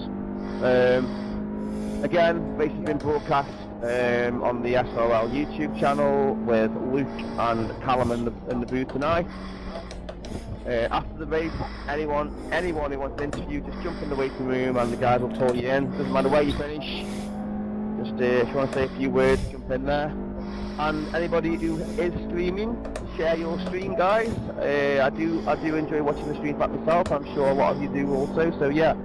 Again, race has been broadcast on the SRL YouTube channel with Luke and Callum in the booth tonight. After the race, anyone who wants an interview, just jump in the waiting room and the guys will call you in. Doesn't matter where you finish. Just if you want to say a few words, jump in there. And anybody who is streaming, share your stream, guys. I do enjoy watching the stream back myself. I'm sure a lot of you do also. So yeah,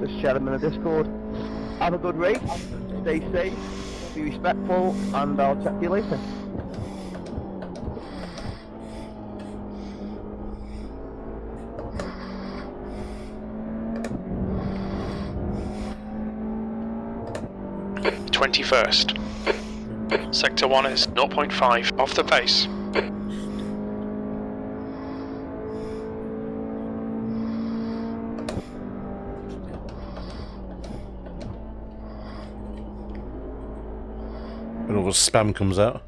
just share them in the Discord. Have a good race. Stay safe. Be respectful, and I'll chat to you later. 21st. Sector 1 is 0.5 off the pace. When all the spam comes out.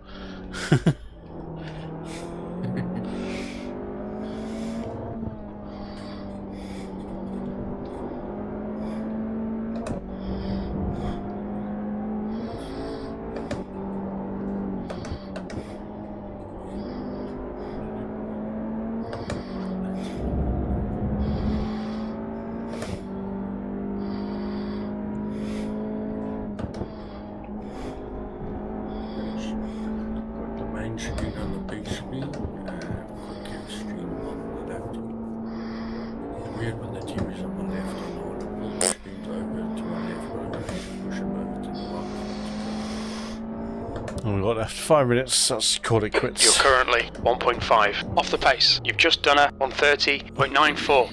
Oh, we got left 5 minutes. Let's call it quits. You're currently 1.5 off the pace. You've just done a 130.94. Well,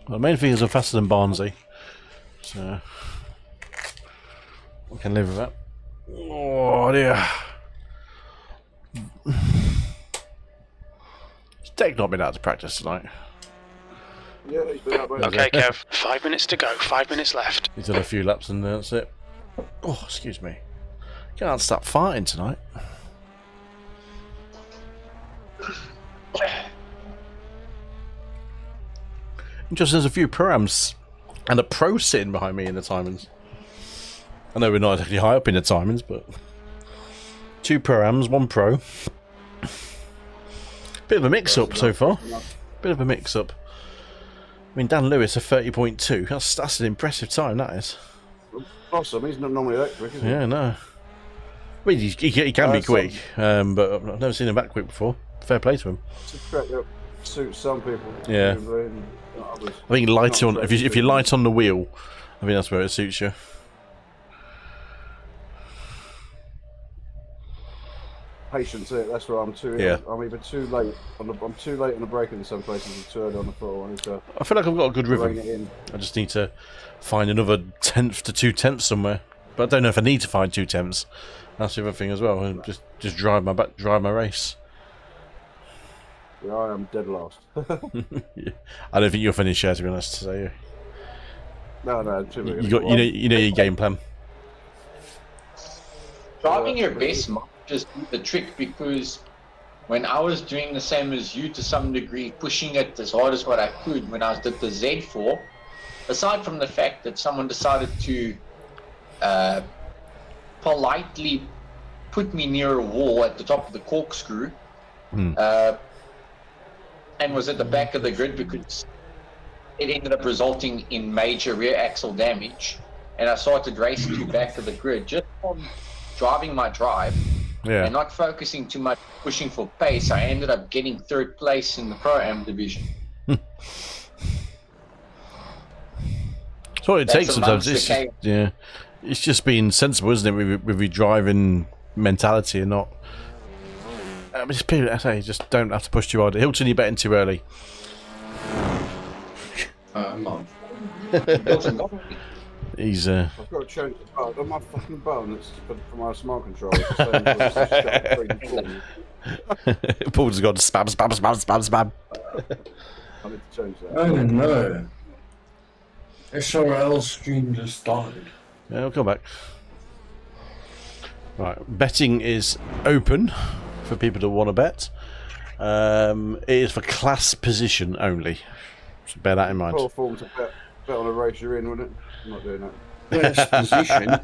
the main figures are faster than Barnsley, so we can live with that. Oh dear. Has Deck not been out to practice tonight? Yeah, he's been out. Okay, Kev. 5 minutes to go. 5 minutes left. He's done a few laps and that's it. Oh, excuse me. Can't stop farting tonight. Just there's a few prams and a pro sitting behind me in the timings. I know we're not exactly high up in the timings, but 2 prams, 1 pro. Bit of a mix-up so far. Bit of a mix-up. I mean, Dan Lewis a 30.2. That's an impressive time. That is. Awesome. He's not normally that quick, is he? Yeah, no. I mean, he can be quick, but I've never seen him that quick before. Fair play to him. Suits some people. Yeah. I think light on if you're light on the wheel, I think that's where it suits you. Patience, that's where I'm too. Yeah. I'm either too late on the. I'm too late on the brake in some places and too early on the throttle. I need to I feel like I've got a good rein it rhythm. in. I just need to find another 1/10 to 2/10 somewhere. But I don't know if I need to find 2/10. That's the other thing as well. And just drive my race. Yeah, I am dead last. Yeah. I don't think you'll finish here, to be honest. So No, you know your game plan. Driving your best might just be the trick, because when I was doing the same as you to some degree, pushing it as hard as what I could when I did the Z4, aside from the fact that someone decided to politely put me near a wall at the top of the corkscrew, and was at the back of the grid because it ended up resulting in major rear axle damage, and I started racing to the back of the grid just from driving my drive and not focusing too much, pushing for pace. I ended up getting 3rd place in the Pro-Am division. That's what it takes sometimes. It's just being sensible, isn't it, with your driving mentality and not. Just people, I say, just don't have to push too hard. Hilton, you're betting too early. I'm not. He's I've got to change the button. On my fucking button, it's for my smart control. It's the same as Paul's got spam. I need to change that. Oh no. SRL stream just started. Yeah, I'll come back. Right, betting is open for people that want to bet. It is for class position only. So bear that in mind. Poor form to bet on a race you're in, wouldn't it? I'm not doing that. Best position. Do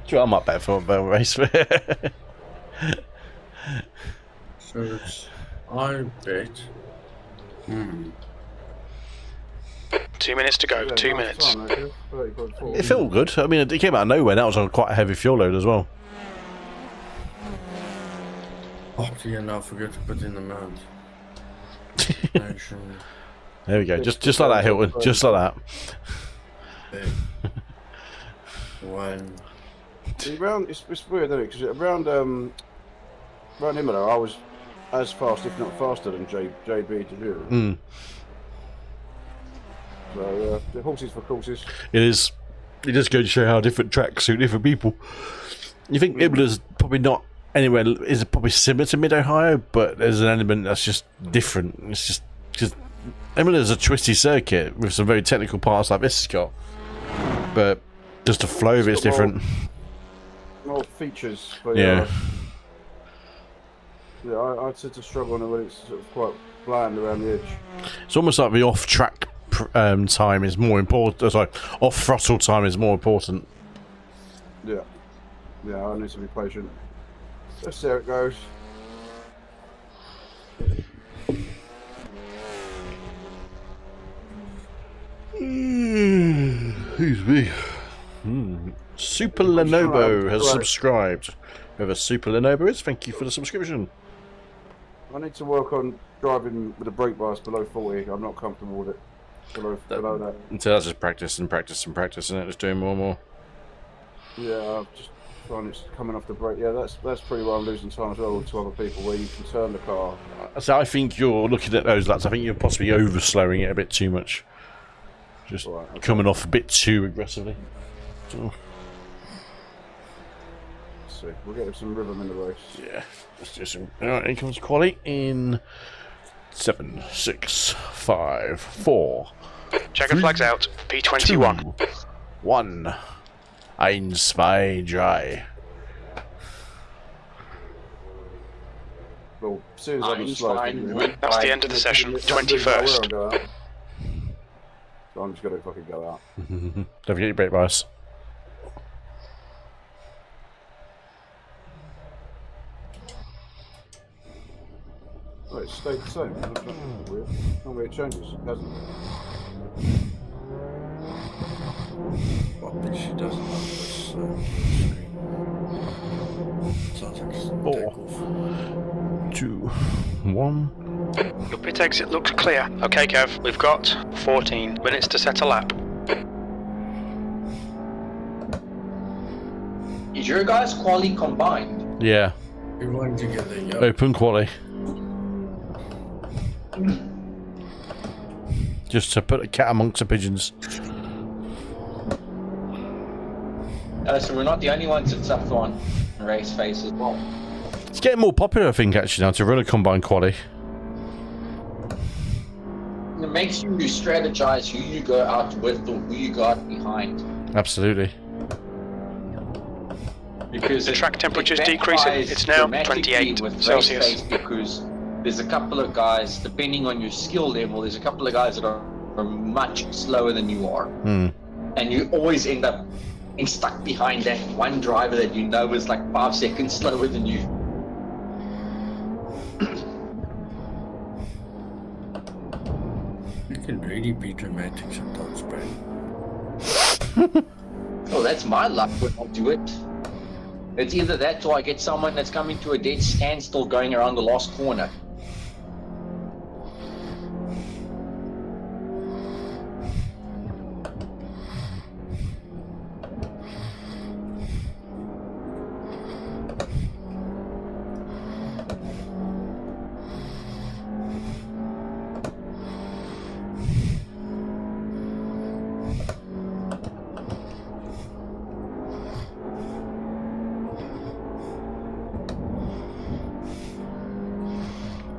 you know, I might bet for a race. So it's I bet. 2 minutes to go. 2 minutes. It felt good. I mean, it came out of nowhere. That was on quite a heavy fuel load as well. Oh, yeah, now forget to put in the mount. There we go. Just like that, Hilton. Just like that. One. It's weird, isn't it? Because around Imola, I was as fast, if not faster, than JB to do. So, the horses for courses. It is. It just goes to show how different tracks suit different people. You think Ibla's probably not anywhere, is probably similar to Mid-Ohio, but there's an element that's just different. It's just because Ibla's a twisty circuit with some very technical parts like this has got, but just the flow of it's different. More features. But, yeah. Yeah, I tend to struggle on it when it's sort of quite bland around the edge. It's almost like the off-track time is more important. Sorry, off-throttle time is more important. Yeah. Yeah, I need to be patient. Let's see how it goes. Excuse me. Super Lenovo has subscribed. Whoever Super Lenovo is, thank you for the subscription. I need to work on driving with a brake bias below 40. I'm not comfortable with it. Below that. Until that's just practice and practice and practice, and just doing more and more. Yeah, I've just found it's coming off the brake. Yeah, that's pretty well I'm losing time as well to other people where you can turn the car. So I think you're looking at those laps. I think you're possibly over slowing it a bit too much. Just coming off a bit too aggressively. So. Let's see. We'll get some rhythm in the race. Yeah, let's do some. Alright, here comes quali in 7, 6, 5, 4. Checker flags out. P21. 2, 1. 1, 2, 3. Well, as soon as I'm slow, That's the end of the session. 21st. So I'm just gonna fucking go out. Don't forget your brake bias. Oh, it stayed the same. That's weird. Normally it changes, hasn't it? Well, she doesn't have this screen. Sounds like it's 4, 2, 1. Your pit exit looks clear. Okay, Kev, we've got 14 minutes to set a lap. Is your guys' quali combined? Yeah. We're going together, yeah. Open quali. Just to put a cat amongst the pigeons. So we're not the only ones that suffer on race face as well. It's getting more popular, I think, actually, now to run a combined quali. It makes you strategize who you go out with or who you go out behind. Absolutely. Because the track temperature's decreasing. It's now 28 Celsius. Because there's a couple of guys, depending on your skill level, there's a couple of guys that are much slower than you are. And you always end up stuck behind that one driver that you know is like 5 seconds slower than you. You can really be dramatic sometimes, bro. Oh, that's my luck when I do it. It's either that or I get someone that's coming to a dead standstill going around the last corner.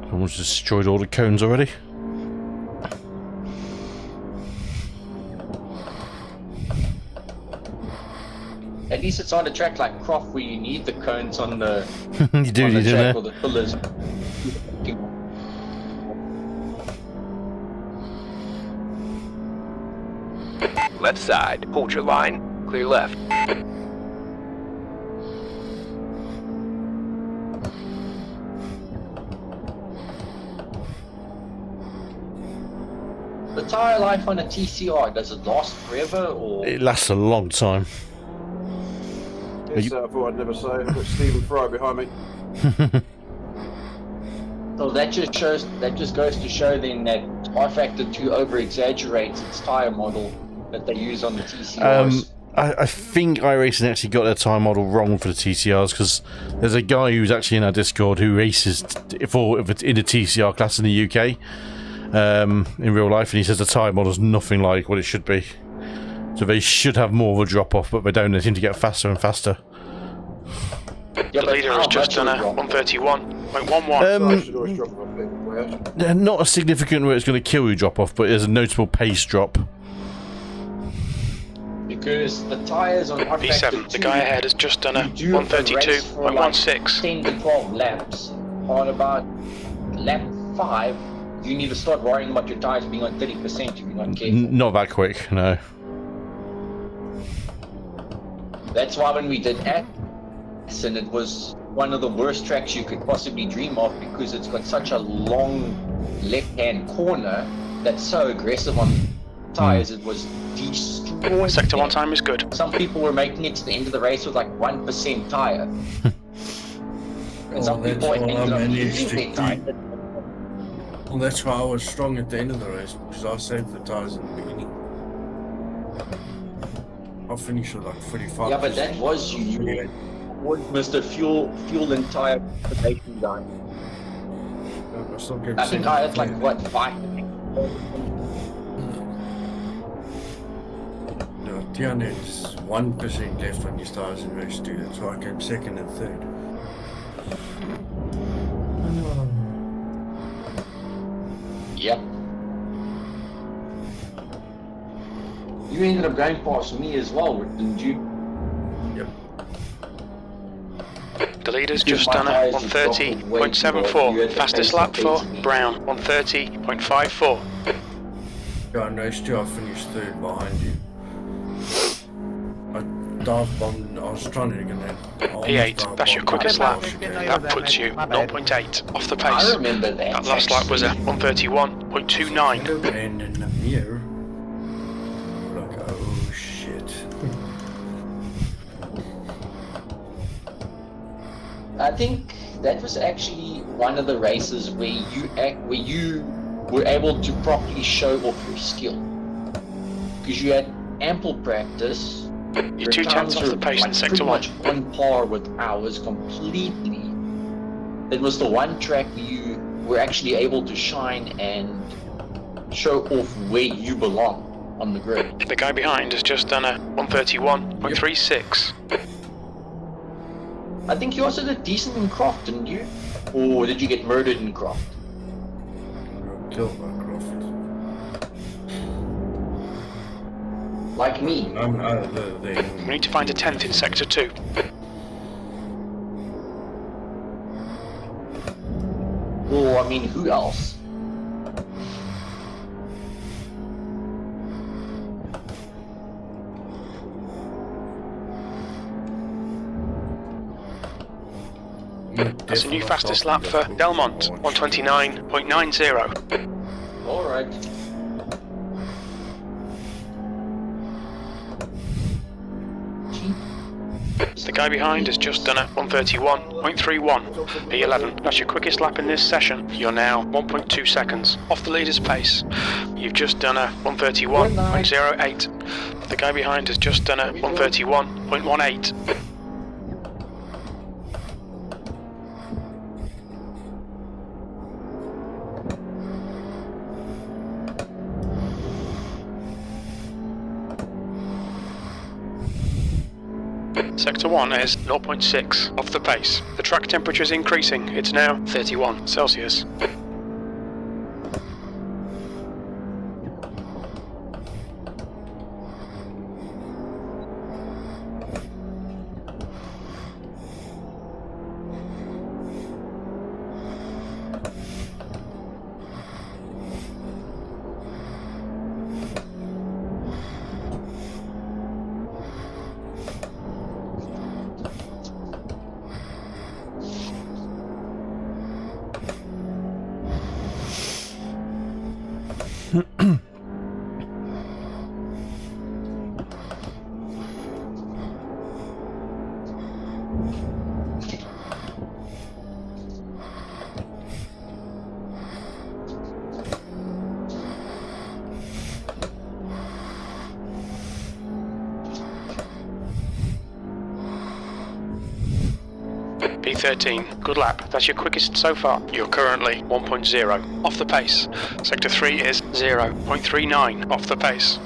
Someone's destroyed all the cones already. At least it's on a track like Croft where you need the cones on the you do, on the you track do or the pillars. Left side. Hold your line. Clear left. The tire life on a TCR, does it last forever or? It lasts a long time. Yes, I thought I'd never say it. I've got Stephen Fry behind me. So that just goes to show then that R-Factor 2 over-exaggerates its tire model that they use on the TCRs. I think iRacing actually got their time model wrong for the TCRs, because there's a guy who's actually in our Discord who races in the TCR class in the UK in real life, and he says the tire model's nothing like what it should be. So they should have more of a drop off, but they don't. They seem to get faster and faster. The leader has just done a 131.11. I should always drop off a bit. Where? Not a significant where it's going to kill you drop off, but there's a notable pace drop. Because the tyres on P7, the guy ahead has just done a 132.16. 10 to 12 laps. On about lap 5, you need to start worrying about your tyres being on 30% if you're not careful. Not that quick, no. That's why when we did and it was one of the worst tracks you could possibly dream of because it's got such a long left-hand corner that's so aggressive on tyres. It was destroyed. Sector 1 time is good. Some people were making it to the end of the race with like 1% tyre. And some people ended up losing their tyre. Well, that's why I was strong at the end of the race, because I saved the tyres in the beginning. I finished with like 45%. Yeah, but that was you. You was Mr. Fuel and Tyre Transportation guy. I think I had like what, 5%? No, Tiana is 1% left on his tyres in race 2. That's why I came second and third. Yep. You ended up going past me as well, didn't you? Yep. The leader's just done a 130.74. Fastest lap for Brown, 130.54. Yeah, in race 2 I finished third behind you. I dive bombed, I was trying to get in. P8, that's your quickest lap. That puts you 0.8 off the pace. I remember that. That last lap was a 131.29. And in the mirror, like, oh shit. I think that was actually one of the races where you were able to properly show off your skill. Because you had ample practice. You're 2 tenths off the pace in sector 1. Pretty much on par with ours completely. It was the one track where you were actually able to shine and show off where you belong on the grid. The guy behind has just done a 131.36. I think you also did decent in Croft, didn't you? Or did you get murdered in Croft? Killed by Croft. Like me. I'm out of the We need to find a 10th in sector 2. Well, I mean, who else? That's a new fastest lap for Delmont, 129.90. Alright. The guy behind has just done a 131.31. P11, that's your quickest lap in this session. You're now 1.2 seconds off the leader's pace. You've just done a 131.08. The guy behind has just done a 131.18. Sector 1 is 0.6 off the pace. The track temperature is increasing. It's now 31 Celsius. P13, good lap. That's your quickest so far. You're currently 1.0 off the pace. Sector 3 is 0.39 off the pace.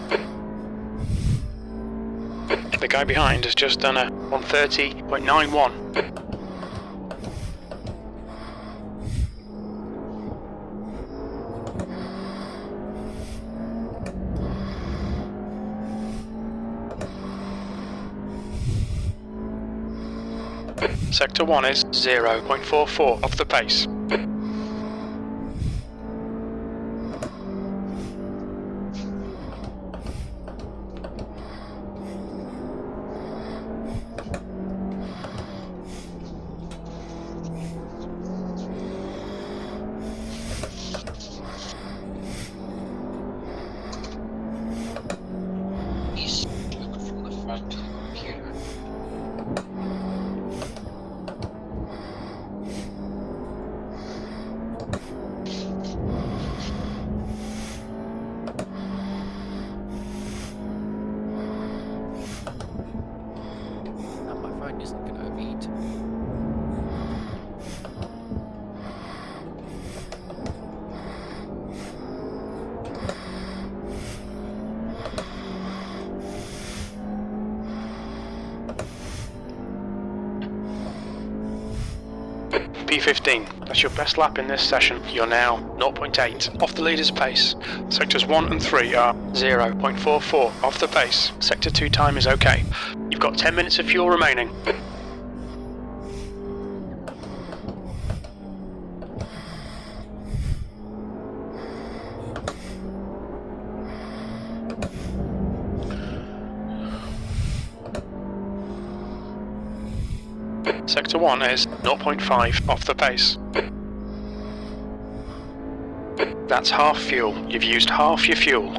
The guy behind has just done a 130.91. Sector 1 is 0.44 off the pace. He's looking from the front to the computer. And my phone isn't going to overheat. P15, that's your best lap in this session. You're now 0.8 off the leader's pace. Sectors 1 and 3 are 0.44 off the pace. Sector 2 time is okay. You've got 10 minutes of fuel remaining. Sector 1 is 0.5 off the pace. That's half fuel. You've used half your fuel.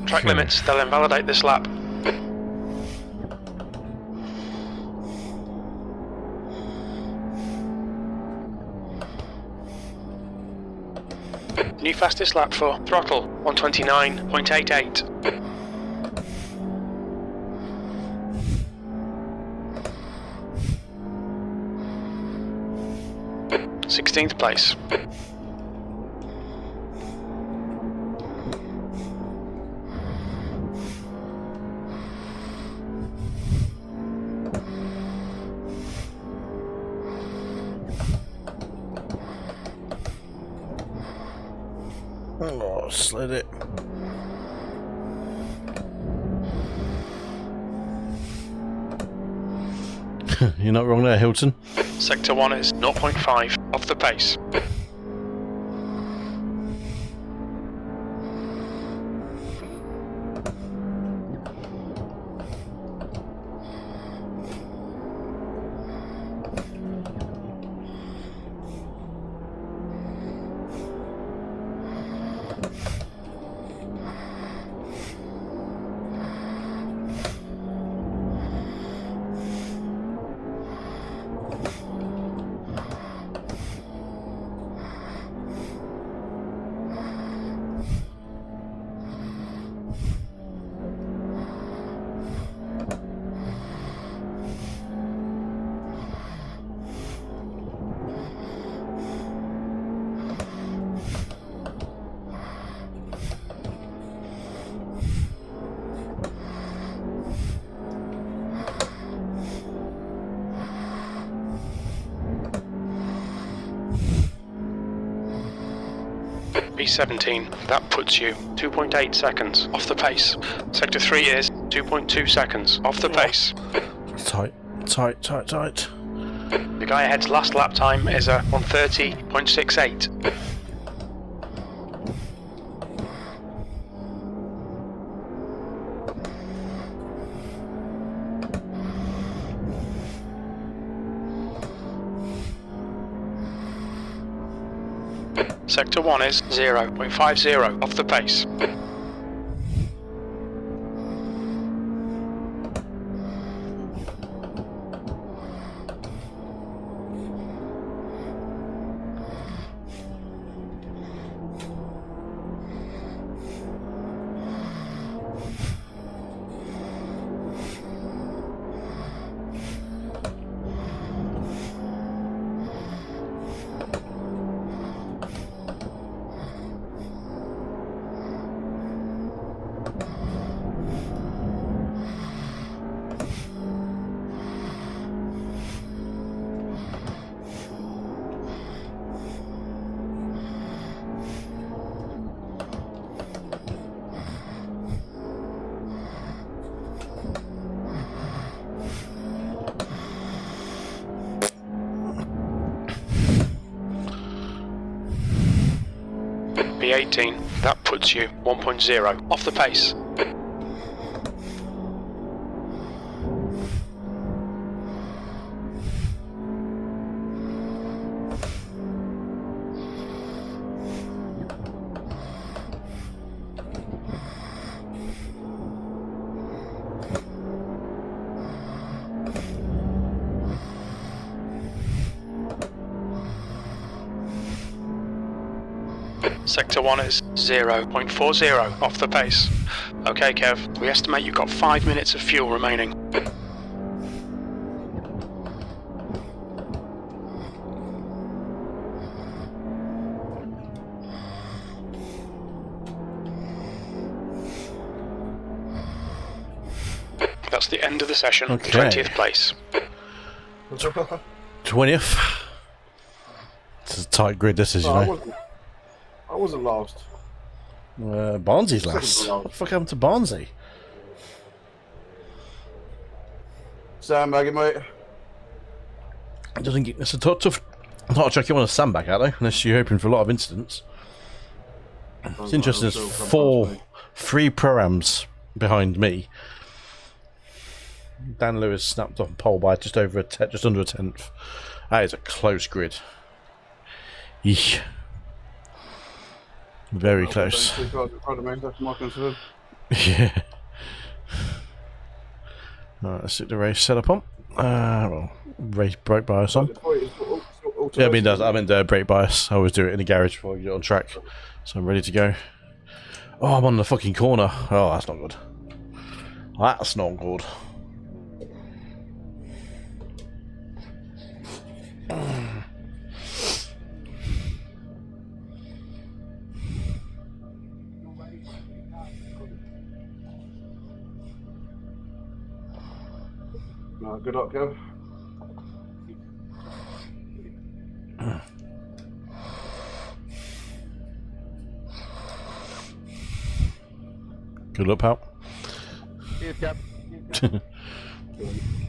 Track limits, they'll invalidate this lap. New fastest lap for throttle, 129.88. 16th place. Oh, slid it. You're not wrong there, Hilton. Sector 1 is 0.5 off the pace. B17, that puts you 2.8 seconds off the pace. Sector 3 is 2.2 seconds off the pace. Tight, tight, tight, tight. The guy ahead's last lap time is a 130.68. Sector 1 is 0.50 off the pace. P18, that puts you 1.0 off the pace. Sector 1 is 0.40 off the pace. Okay, Kev, we estimate you've got 5 minutes of fuel remaining. That's the end of the session. Okay. 20th place. 20th. It's a tight grid, this is, you know. I wasn't last. Barnsley's last. What the fuck happened to Barnsley? Sandbagging, mate. It doesn't get. It's a tough. Not a trick you want to sandbag out though, unless you're hoping for a lot of incidents. It's interesting. There's 3 pro-ams behind me. Dan Lewis snapped off pole by just under a tenth. That is a close grid. Eesh. Very close. 2 cars in front of me, that's my concern. Yeah. Alright, let's get the race set up on. Well, race brake bias on. Yeah, I mean, I meant brake bias. I always do it in the garage before I get on track. So I'm ready to go. Oh, I'm on the fucking corner. Oh, that's not good. That's not good. Good luck, Kev. Good luck, pal. Cheers, Cap.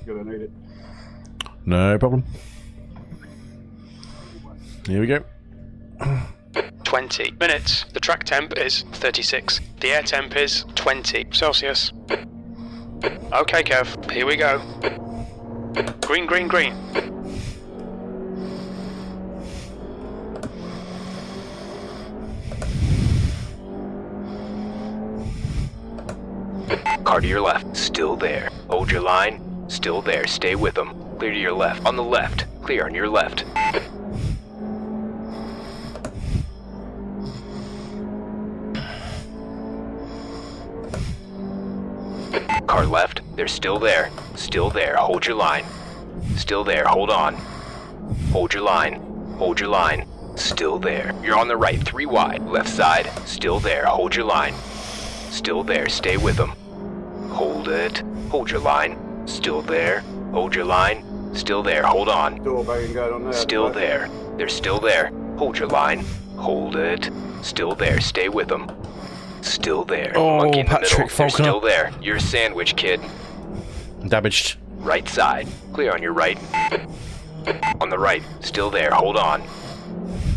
Gonna need it. No problem. Here we go. 20 minutes. The track temp is 36. The air temp is 20 Celsius. Okay, Kev, here we go. Green, green, green. Car to your left, still there. Hold your line, still there, stay with them. Clear to your left, on the left, clear on your left. Car left, they're still there, hold your line. Still there, hold on. Hold your line, still there. You're on the right, 3 wide, left side, still there, hold your line. Still there, stay with them. Hold it, hold your line, still there, hold your line, still there, hold on. Door banging going on there. Still there, they're still there, hold your line, hold it, still there, stay with them. Still there. Oh, Monkey in the Patrick middle. They're Faulkner. still there. You're a sandwich, kid. Damaged. Right side. Clear on your right. On the right. Still there. Hold on.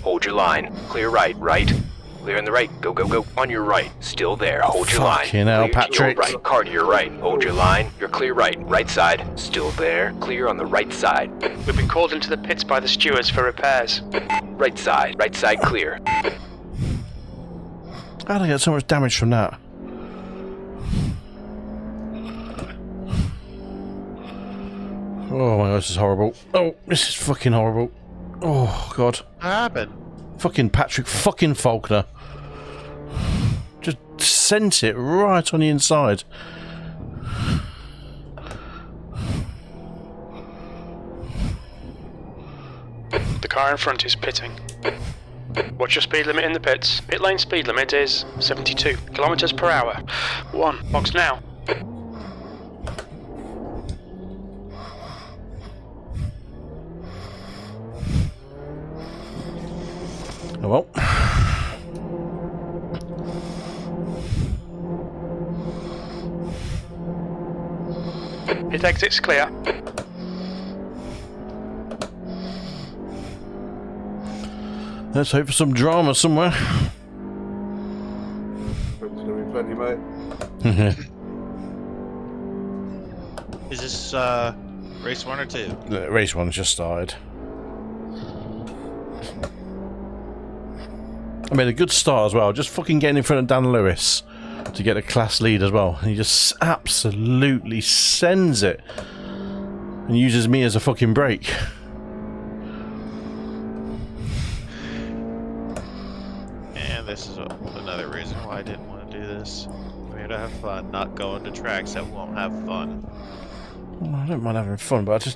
Hold your line. Clear right. Right. Clear on the right. Go, go, go. On your right. Still there. Hold your line. Fucking hell, Clear to your Patrick. right. Car to your right. Hold your line. You're clear right. Right side. Still there. Clear on the right side. We've been called into the pits by the stewards for repairs. Right side. Right side clear. How did I get so much damage from that? Oh my god, this is horrible. Oh, this is fucking horrible. Oh god. What happened? Fucking Patrick fucking Faulkner. Just sent it right on the inside. The car in front is pitting. What's your speed limit in the pits? Pit lane speed limit is 72 kilometers per hour. 1. Box now. Oh well. Pit exit's clear. Let's hope for some drama somewhere. There's gonna be plenty, mate. Is this race 1 or 2? Race 1 just started. I made a good start as well. Just fucking getting in front of Dan Lewis to get a class lead as well. He just absolutely sends it and uses me as a fucking brake. And this is another reason why I didn't want to do this. I'm here to have fun, not going to tracks that won't have fun. Well, I don't mind having fun, but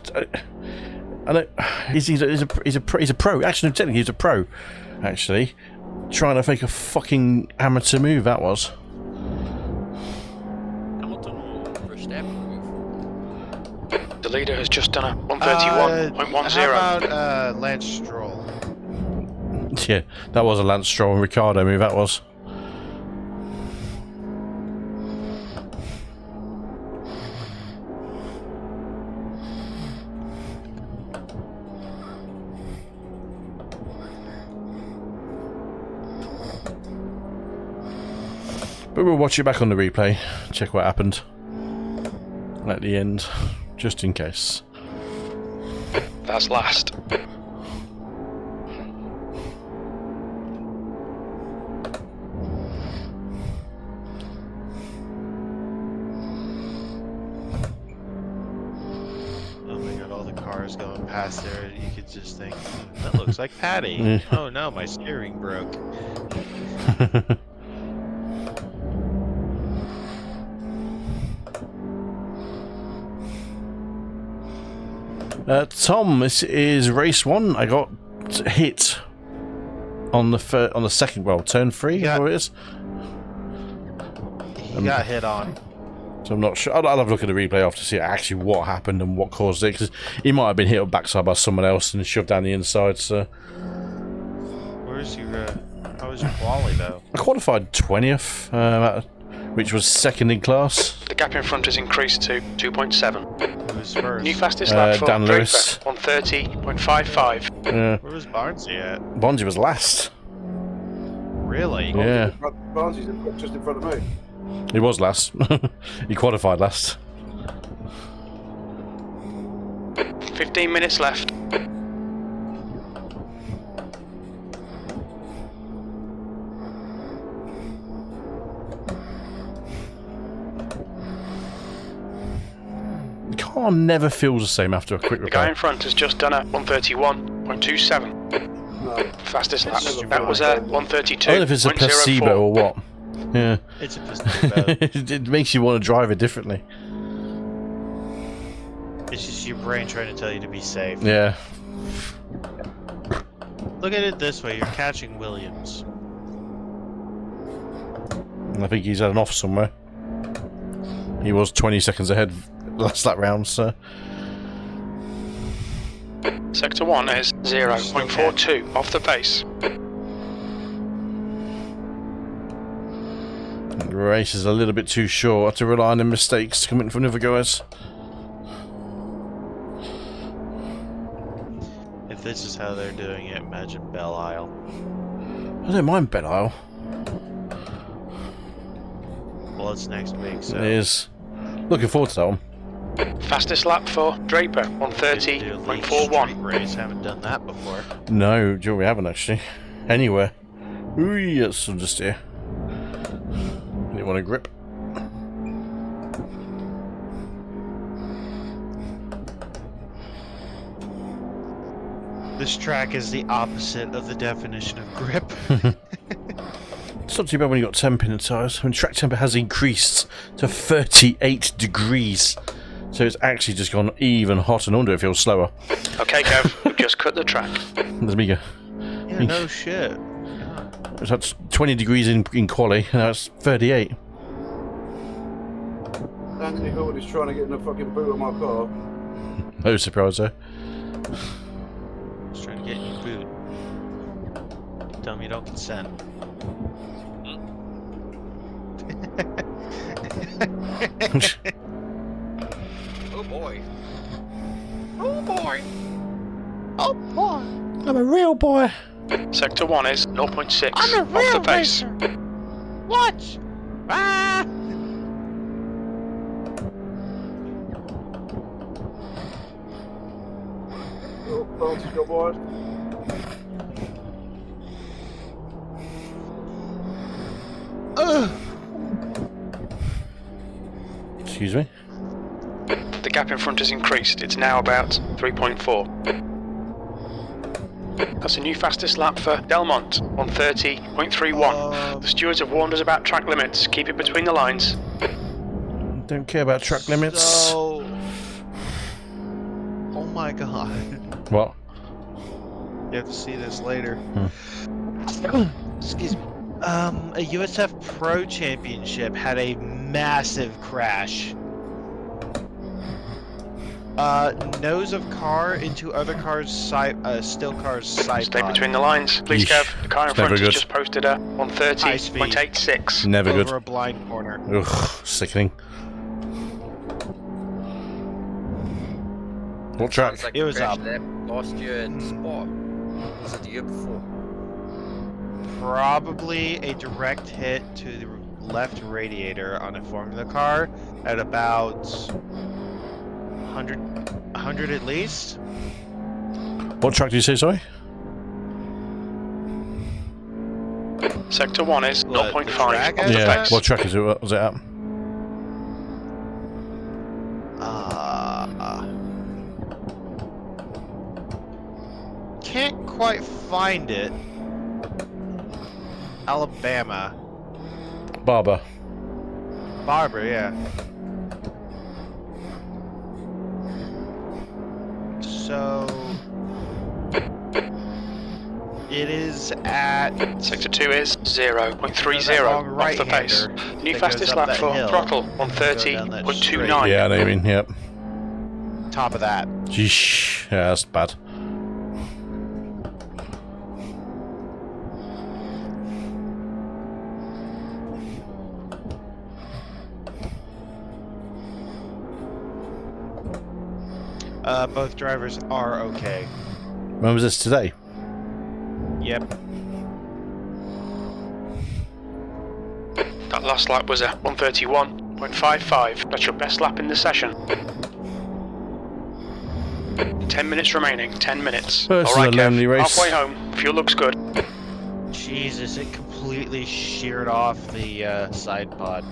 I know he's a pro. Actually, technically, he's a pro. Actually, trying to fake a fucking amateur move. That was. Hamilton or Verstappen move? The leader has just done a 131.10. How about Lance Stroll? Yeah, that was a Lance Stroll and Ricciardo move. That was. But we'll watch it back on the replay, check what happened at the end, just in case. That's last. Oh my god, all the cars going past there, you could just think, that looks like Patty. Oh no, my steering broke. Tom, this is race 1. I got hit on the second, well, turn 3, Yeah. what it is. He got hit on. So I'm not sure. I'll have a look at the replay after to see actually what happened and what caused it, because he might have been hit up backside by someone else and shoved down the inside. So Where's your, how was your quali though? I qualified 20th, which was second in class. The gap in front has increased to 2.7. Who was first? New fastest lap for Dan Draper, Lewis. 130.55. Yeah, Where was Barnesy at? Bonzi was last. Really? Yeah, Barnsley's just in front of me. he was last. He qualified last. 15 minutes left. The car never feels the same after a quick The guy in repair. front has just done a 131.27. No. Fastest lap. It's That was a 132.04. I don't know if it's a placebo or what. Yeah, It's a placebo. it makes you want to drive it differently. It's just your brain trying to tell you to be safe. Yeah. Look at it this way, you're catching Williams. I think he's had an off somewhere. He was 20 seconds ahead last lap round, so. Sector 1 is 0.42 off the pace. The race is a little bit too short. I have to rely on the mistakes coming from the other guys. If this is how they're doing it, imagine Belle Isle. I don't mind Belle Isle. Well, it's next week, so... It is. Looking forward to that one. Fastest lap for Draper, Do a street 130.41. race, haven't done that before. No, Joe, we haven't actually. Anywhere. Ooh, yes, I'm just here. You want a grip? This track is the opposite of the definition of grip. It's not too bad when you got temp in the tyres. I mean, track temper has increased to 38 degrees. So it's actually just gone even hotter, no wonder it feels slower. Okay, Kev, we've just cut the track. There's me go. Yeah, no shit. It's at 20 degrees in quali, and now it's 38. Anthony Hilton is trying to get in the fucking boot of my car. No surprise there. Just trying to get you boot. Tell me you don't consent. Oh boy. Oh boy. Oh boy. I'm a real boy. Sector 1 is 0.6 I'm a off the real pace. racer. Watch. Ah. Oh, Francis got wide. Excuse me. The gap in front has increased. It's now about 3.4. That's a new fastest lap for Delmont on 30.31. The stewards have warned us about track limits. Keep it between the lines. Don't care about track limits. So... Oh my god. What? You have to see this later. Excuse me. A USF Pro Championship had a massive crash. Nose of car into other cars' side, still car's side. Stay pod. between the lines. Please, Yeesh. Kev. The car in It's front never has good. just posted a 130.86. Never over good. a blind corner. Ugh, sickening. What track? Sounds like It was crashed up. there last year at Spa. Was it the year before? Probably a direct hit to the left radiator on a Formula car at about 100 at least. What track did you say, sorry? Sector 1 is What, the 0.5 track off the Yeah, pace. what track is it? Was it at? Can't quite find it. Alabama. Barber. Barber, yeah. So it is at Sector 2 is 0.30 long off the pace. right-hander New that fastest goes up lap that for hill. throttle Go down that 130.29. Yeah, I know what you mean, yep. top of that. Yeesh. Yeah, that's bad. Both drivers are okay. When was this today? Yep. That last lap was a 131.55. That's your best lap in the session. 10 minutes remaining. 10 minutes. This is Alright, a lonely Kev. race. Halfway home. Fuel looks good. Jesus, it completely sheared off the side pod.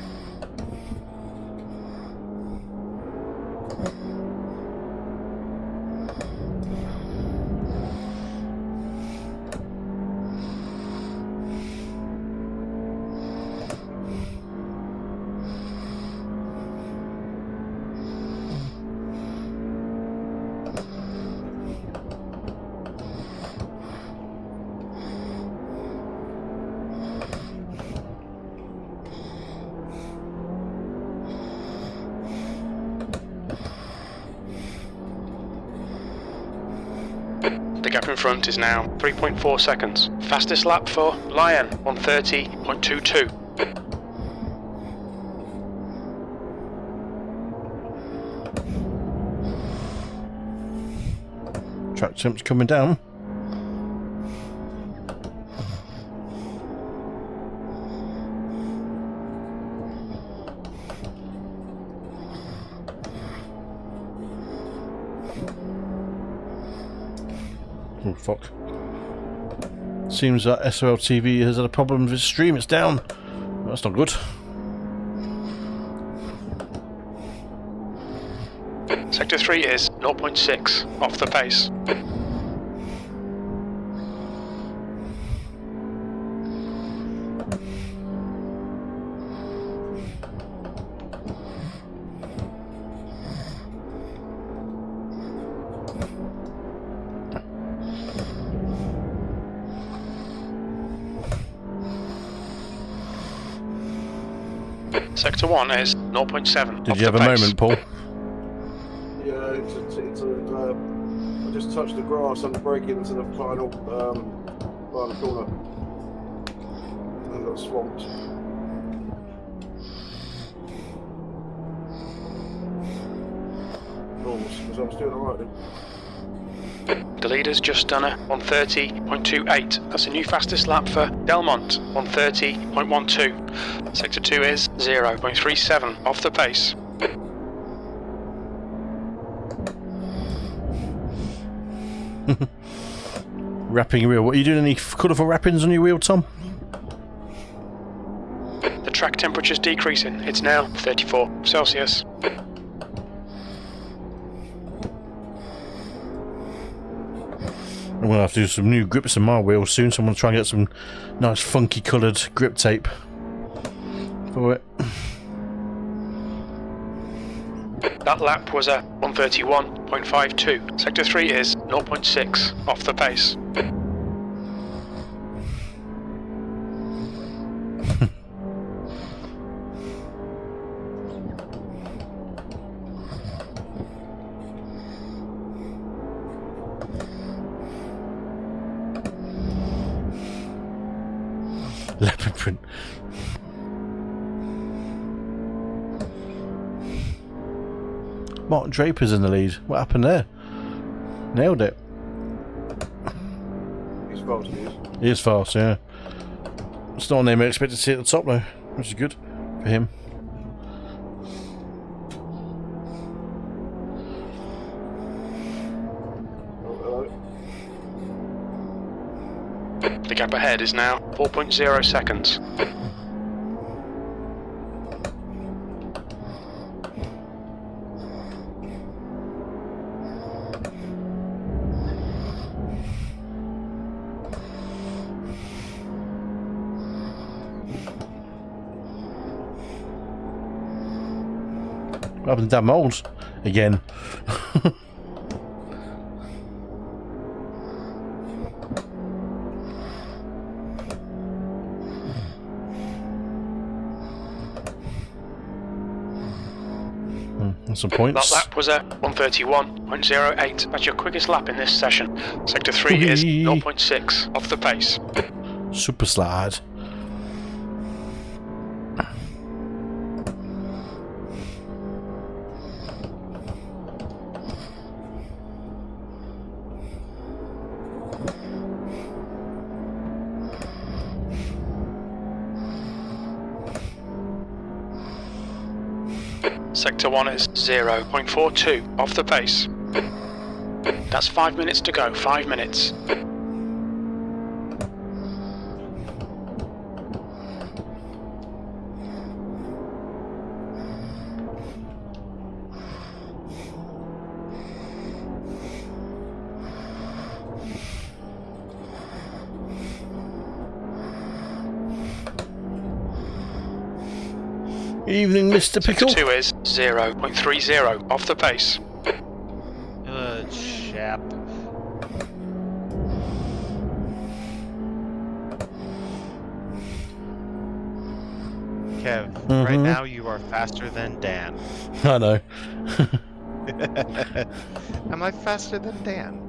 The gap in front is now 3.4 seconds. Fastest lap for Lion, 130.22. Track temps coming down. Oh, fuck. Seems that SRL TV has had a problem with its stream. It's down. That's not good. Sector 3 is 0.6 off the pace. Sector 1 is 0.7. Did you have a moment, Paul? Yeah, I just touched the grass and break into the final corner. And got swamped. Because I'm still alright then. The leader's just done a 130.28. That's a new fastest lap for Delmont, 130.12. Sector 2 is 0.37 off the pace. Wrapping wheel. What are you doing? Any colourful wrappings on your wheel, Tom? The track temperature's decreasing. It's now 34 Celsius. I'm going to have to do some new grips on my wheels soon. Someone's trying to get some nice funky coloured grip tape for it. That lap was a 131.52. Sector 3 is 0.6 off the pace. Leopard print. Mark Draper's in the lead. What happened there? Nailed it. He's fast, he is. He is fast, yeah. It's not a name I expect to see at the top though, which is good for him. The gap ahead is now 4.0 seconds. What happened to Dan Moles? Again. Some points. That lap was a 131.08. That's your quickest lap in this session. Sector 3 is 0.6 off the pace. Super slide. Sector 1 is 0.42 off the pace. That's 5 minutes to go, 5 minutes. Evening, Mr. Pickle. Sector 2 is 0.30 off the pace. Chap. Kev, right now you are faster than Dan. I know. Am I faster than Dan?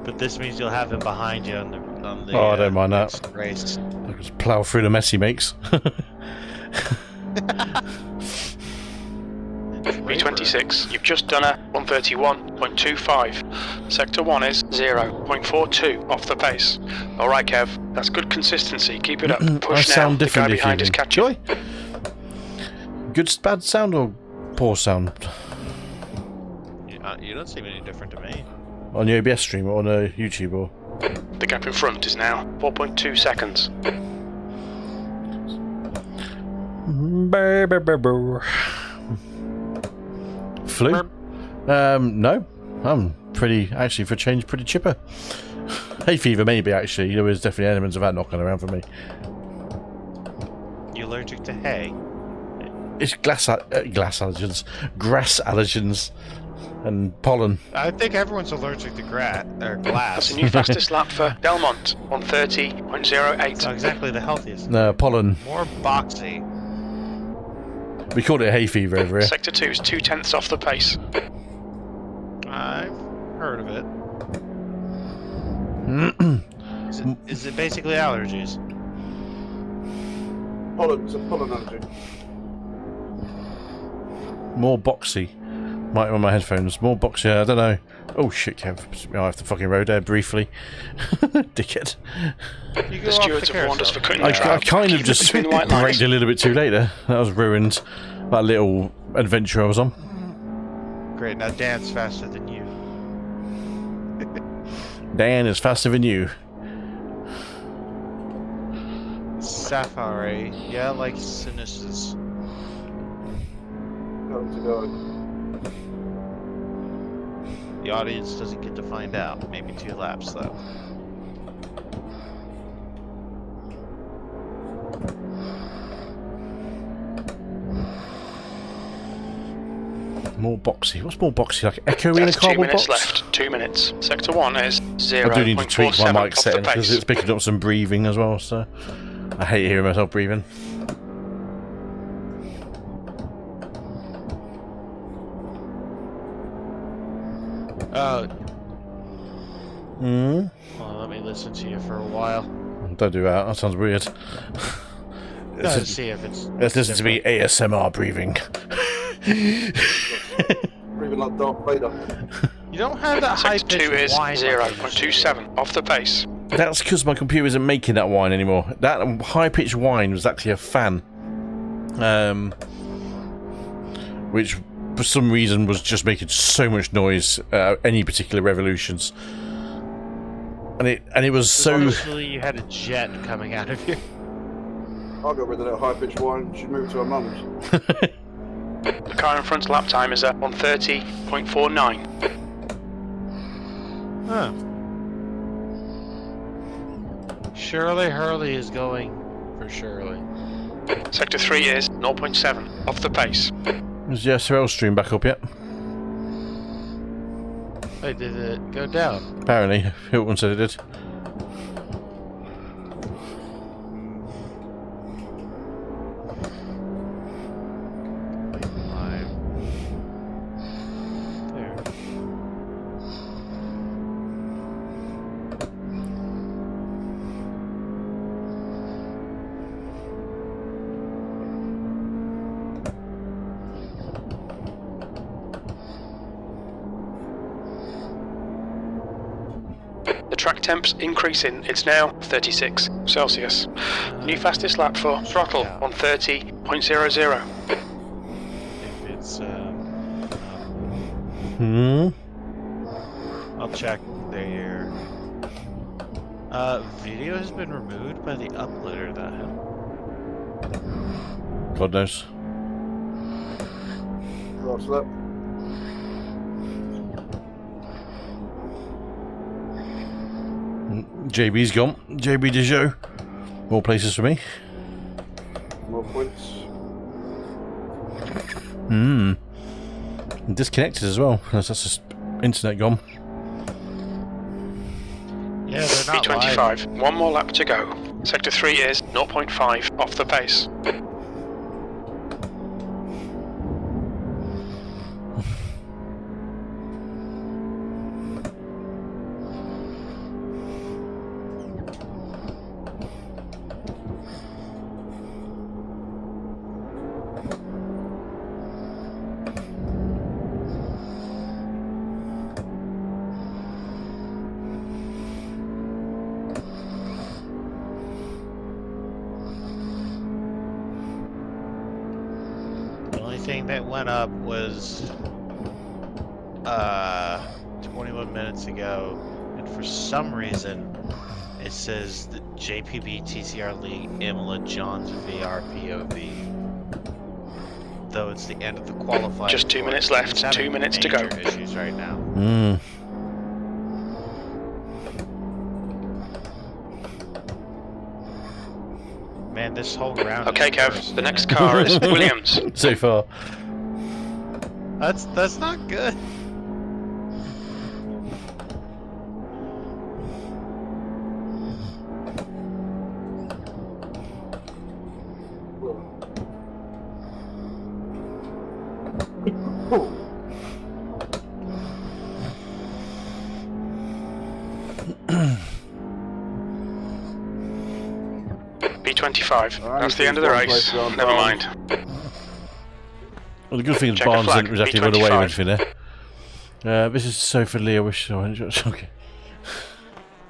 But this means you'll have him behind you on the Oh, I don't mind that. next race. I can just plough through the mess he makes. B26, you've just done a 131.25. Sector 1 is 0.42 off the pace. Alright, Kev, that's good consistency. Keep it up. I Push now. sound The guy different behind is catching. Joy? Good, bad sound or poor sound? You don't seem any different to me. On the OBS stream or on a YouTube or? The gap in front is now 4.2 seconds. Flu? No. I'm pretty, actually, for a change, pretty chipper. Hay fever, maybe, actually. There was definitely elements of that knocking around for me. You allergic to hay? It's grass allergens. And pollen. I think everyone's allergic to glass. That's a new fastest lap for Delmont, 130.08. It's not exactly the healthiest. No, pollen. More boxy. We call it hay fever over here. Sector 2 is 0.2 off the pace. I've heard of it. Is it basically allergies? Pollen, it's a pollen allergy. More boxy. Might on my headphones. More boxy. I don't know. Oh shit, Kev. I have the fucking road there briefly. Dickhead. You go The off stewards the have warned us for carousel. cutting the I track. kind of Keep it just between the white lines. braked a little bit too late there. That was ruined. That little adventure I was on. Great, now Dan's faster than you. Dan is faster than you. Sapphire, yeah, like Sinus's. Going to go. The audience doesn't get to find out. Maybe 2 laps, though. More boxy. What's more boxy? Like echo in a That's 2 cardboard minutes box? left. 2 minutes. Sector 1 is 0.47 I do need to tweak my mic off the settings because pace. it's picking up some breathing as well, so I hate hearing myself breathing. Oh, Hmm? well, let me listen to you for a while. Don't do that. That sounds weird. Let's see if it's. Let's listen to me ASMR breathing. Breathing like Darth Vader. You don't have that high Sector 2 pitched is whine. 0.27 off the pace. That's because my computer isn't making that whine anymore. That high-pitched whine was actually a fan. Which, for some reason, was just making so much noise any particular revolutions. And it was so... Honestly, you had a jet coming out of you. I'll get rid of that high-pitched whine. She'd move to her mum's. The car in front's lap time is at 130.49. Huh. Shirley Hurley is going for Shirley. Sector 3 is 0.7 off the pace. Is the SRL stream back up yet? Wait, did it go down? Apparently. Hilton said it did. Live. There. The track temp's increasing. It's now 36 Celsius. New fastest lap for Throttle, 130.00. If it's Hmm? I'll check there. Video has been removed by the uploader. The hell? God knows. Last lap. JB's gone. JB Dijon. More places for me. More points. Hmm. Disconnected as well. That's just internet gone. Yeah, they're not B25. live. One more lap to go. Sector 3 is 0.5 off the pace. The only thing that went up was 21 minutes ago, and for some reason it says the JPB TCR League Imola Johns VR POV. Though it's the end of the qualifying. Just 2 course, minutes left, it's having 2 minutes to go. major issues right now. Hmm. Man, this whole round. Okay, is Kev, worse. the next car is Williams. So far. That's not good. Oh. B25. Alright, That's the end of the one race. place around Never Barnes. mind. Well, the good thing is Check a Barnes flag, didn't exactly run away with B25. anything there. This is so fiddly, I wish I enjoyed. Okay.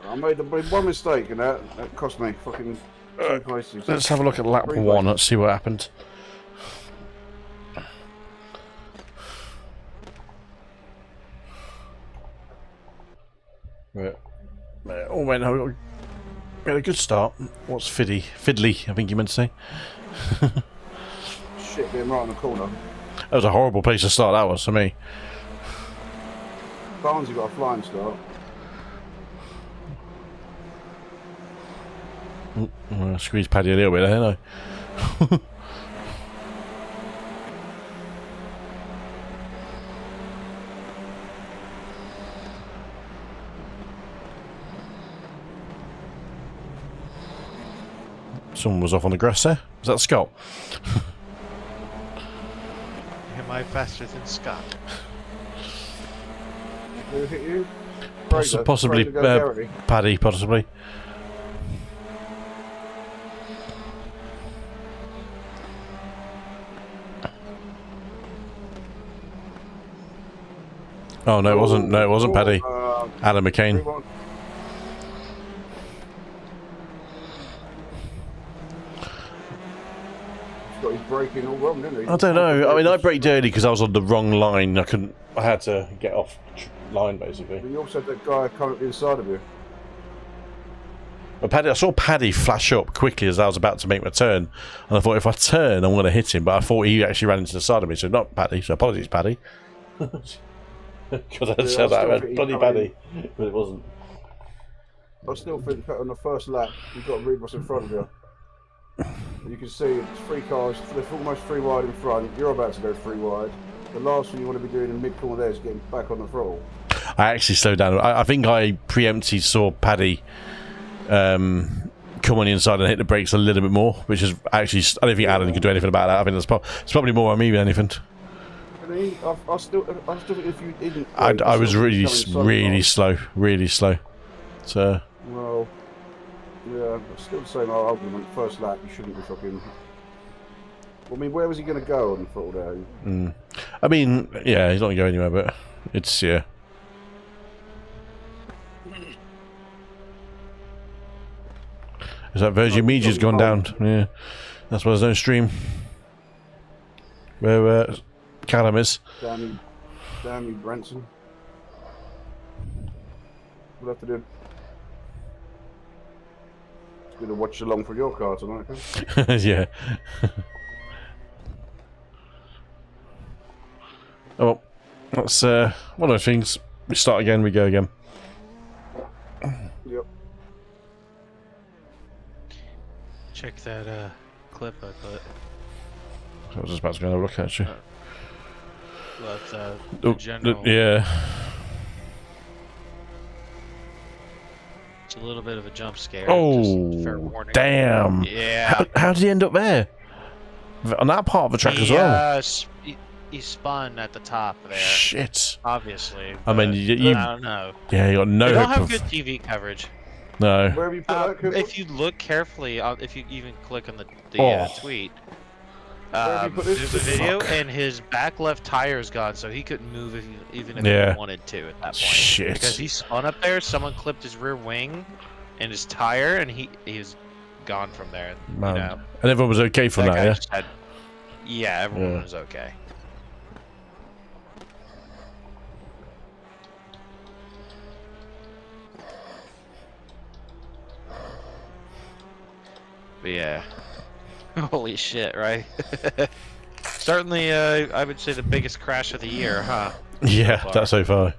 I made one mistake and that cost me fucking 2 places. Let's have a look at lap 3 1. places. Let's see what happened. Right. Oh, wait, no. We had a good start. What's fiddly, I think you meant to say. Shit, being right in the corner. That was a horrible place to start, that was, for me. Barnes, you got a flying start. Squeeze Paddy a little bit there, no. Someone was off on the grass there. Was that Scott? Am I faster than Scott? Who hit you? Possibly Fraser goes Gary. Paddy, possibly. Oh no, it wasn't. No, it wasn't Paddy. Adam McCain. Got his braking all wrong, didn't he? I don't know. I mean, I braked early because I was on the wrong line. I had to get off line basically. But you also had that guy coming up the inside of you. But Paddy, I saw Paddy flash up quickly as I was about to make my turn, and I thought if I turn, I'm going to hit him. But I thought he actually ran into the side of me, so not Paddy. So apologies, Paddy. Because I said that I meant bloody Paddy, but it wasn't. I still think that on the first lap, you've got to read what's in front of you. You can see it's 3 cars, they're almost 3 wide in front. You're about to go 3 wide. The last thing you want to be doing in mid corner there is getting back on the throttle. I actually slowed down. I think I preemptively saw Paddy come on the inside and hit the brakes a little bit more, which is actually, I don't think Alan could do anything about that. I think it's probably more on me than anything. I still think if you didn't. I was really slow. So. Well, yeah, but still the same argument. First lap, you shouldn't be fucking. I mean, where was he going to go on the throttle there? I mean, yeah, he's not going to go anywhere, but it's, yeah. Is that Virgin Media's gone down? Yeah. That's why there's no stream. Where Callum is. Damn you, Branson. We'll have to do. It's going to watch along for your car tonight, okay? Yeah. Oh, that's one of those things. We start again, we go again. Yep. Check that clip I put. I was just about to go and have a look at you. Well, the general. Yeah. It's a little bit of a jump scare. Oh, just fair warning. damn. Yeah. How did he end up there? On that part of the track as well? He spun at the top there. Shit. Obviously. I mean, you I don't know. Yeah, you got no They don't hope have of... good TV coverage. No. Where have you put that? If you look carefully, if you even click on the tweet, have you put this? there's a video, and his back left tire is gone, so he couldn't move even if he wanted to at that point. Shit. Because he spun up there, someone clipped his rear wing and his tire, and he was gone from there. Man. You know? And everyone was okay from that, guy yeah? just had- yeah, everyone was okay. But yeah. Holy shit, right? Certainly, I would say the biggest crash of the year, huh? Yeah, that's so far.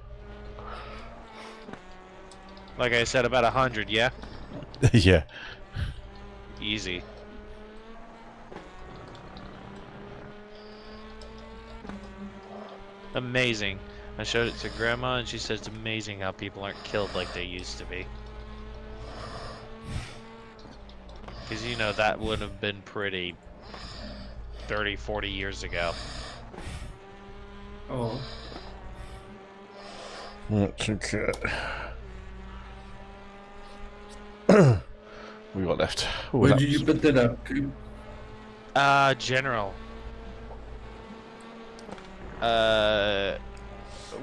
Like I said, about 100, yeah? Yeah. Easy. Amazing. I showed it to Grandma, and she says it's amazing how people aren't killed like they used to be. Because, you know, that would have been pretty 30, 40 years ago. Oh. That's okay. We got left. Ooh, Where that did you was- put that up? Coop? General.